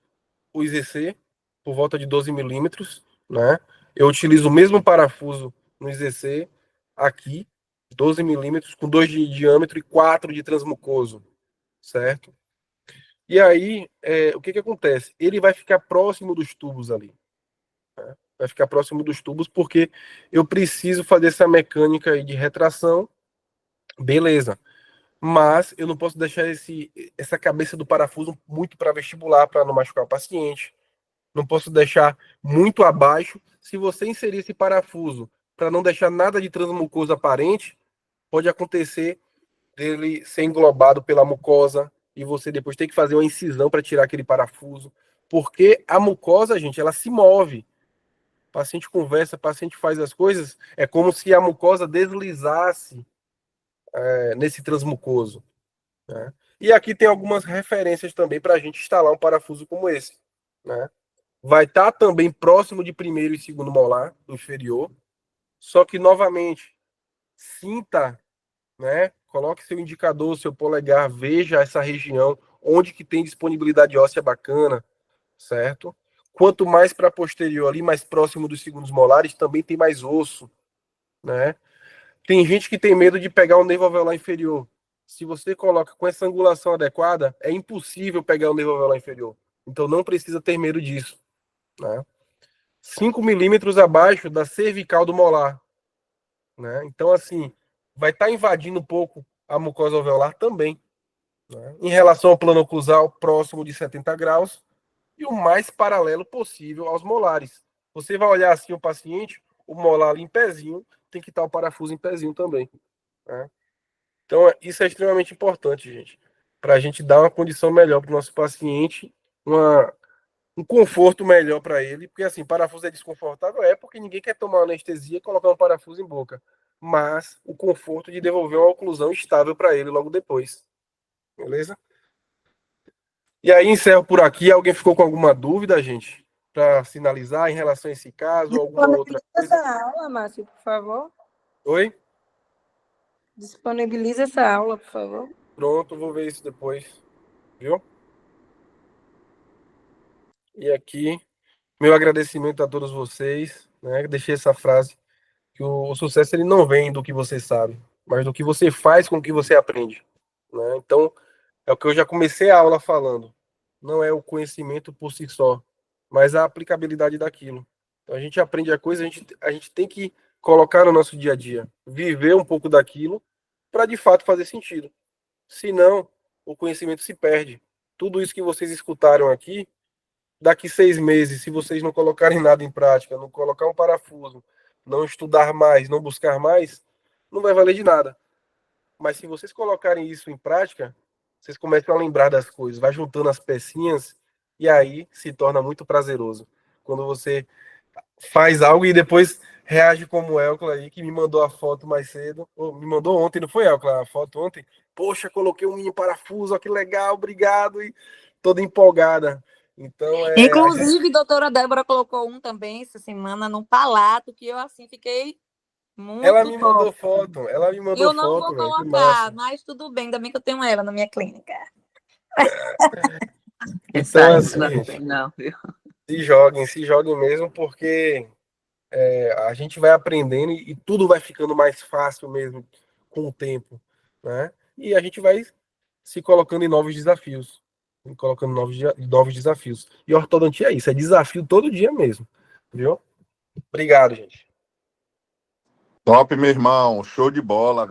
o IZC, por volta de 12 milímetros, né? Eu utilizo o mesmo parafuso no IZC aqui, 12 milímetros, com 2 de diâmetro e 4 de transmucoso, certo? E aí, o que acontece? Ele vai ficar próximo dos tubos ali. Né? Vai ficar próximo dos tubos porque eu preciso fazer essa mecânica aí de retração, beleza. Mas eu não posso deixar essa cabeça do parafuso muito para vestibular, para não machucar o paciente. Não posso deixar muito abaixo. Se você inserir esse parafuso para não deixar nada de transmucosa aparente, pode acontecer dele ser englobado pela mucosa e você depois ter que fazer uma incisão para tirar aquele parafuso. Porque a mucosa, gente, ela se move. O paciente conversa, o paciente faz as coisas, é como se a mucosa deslizasse nesse transmucoso. Né? E aqui tem algumas referências também para a gente instalar um parafuso como esse. Né? Vai estar também próximo de primeiro e segundo molar inferior, só que novamente sinta, né? Coloque seu indicador, seu polegar, veja essa região onde que tem disponibilidade óssea bacana, certo? Quanto mais para posterior ali, mais próximo dos segundos molares, também tem mais osso, né? Tem gente que tem medo de pegar o nervo alveolar inferior. Se você coloca com essa angulação adequada, é impossível pegar o nervo alveolar inferior. Então não precisa ter medo disso, né? 5 milímetros abaixo da cervical do molar, né? Então, assim, vai estar invadindo um pouco a mucosa alveolar também, né? Em relação ao plano oclusal, próximo de 70 graus e o mais paralelo possível aos molares. Você vai olhar assim o paciente, o molar ali em pezinho, tem que estar o parafuso em pezinho também, né? Então, isso é extremamente importante, gente, para a gente dar uma condição melhor para o nosso paciente, um conforto melhor para ele, porque assim, parafuso é desconfortável, porque ninguém quer tomar anestesia e colocar um parafuso em boca, mas o conforto de devolver uma oclusão estável para ele logo depois, beleza? E aí encerro por aqui. Alguém ficou com alguma dúvida, gente, para finalizar em relação a esse caso ou alguma outra Disponibiliza coisa? essa aula, Márcio, por favor. Oi? Disponibiliza essa aula, por favor. Pronto, vou ver isso depois, viu? E aqui, meu agradecimento a todos vocês, né? Deixei essa frase que o sucesso ele não vem do que você sabe, mas do que você faz com o que você aprende, né? Então, é o que eu já comecei a aula falando. Não é o conhecimento por si só, mas a aplicabilidade daquilo. Então, a gente aprende a coisa, a gente tem que colocar no nosso dia a dia, viver um pouco daquilo para de fato fazer sentido. Senão, o conhecimento se perde. Tudo isso que vocês escutaram aqui, daqui 6 meses, se vocês não colocarem nada em prática, não colocar um parafuso, não estudar mais, não buscar mais, não vai valer de nada. Mas se vocês colocarem isso em prática, vocês começam a lembrar das coisas, vai juntando as pecinhas e aí se torna muito prazeroso. Quando você faz algo e depois reage como o Elcla aí, que me mandou a foto mais cedo, ou me mandou ontem, não foi, Elcla, a foto ontem? Poxa, coloquei um mini parafuso, ó, que legal, obrigado. E toda empolgada. Então, Inclusive, doutora Débora colocou um também essa semana no Palato, que eu assim fiquei muito ela me top. mandou foto, Eu não vou velho, que colocar, massa. mas tudo bem, ainda bem que eu tenho ela na minha clínica. Então, assim, não gente, tem não, viu? se joguem mesmo, porque a gente vai aprendendo e tudo vai ficando mais fácil mesmo com o tempo, né? E a gente vai se colocando em novos desafios, colocando novos desafios. E ortodontia é isso, é desafio todo dia mesmo, viu? Obrigado, gente. Top, meu irmão. Show de bola.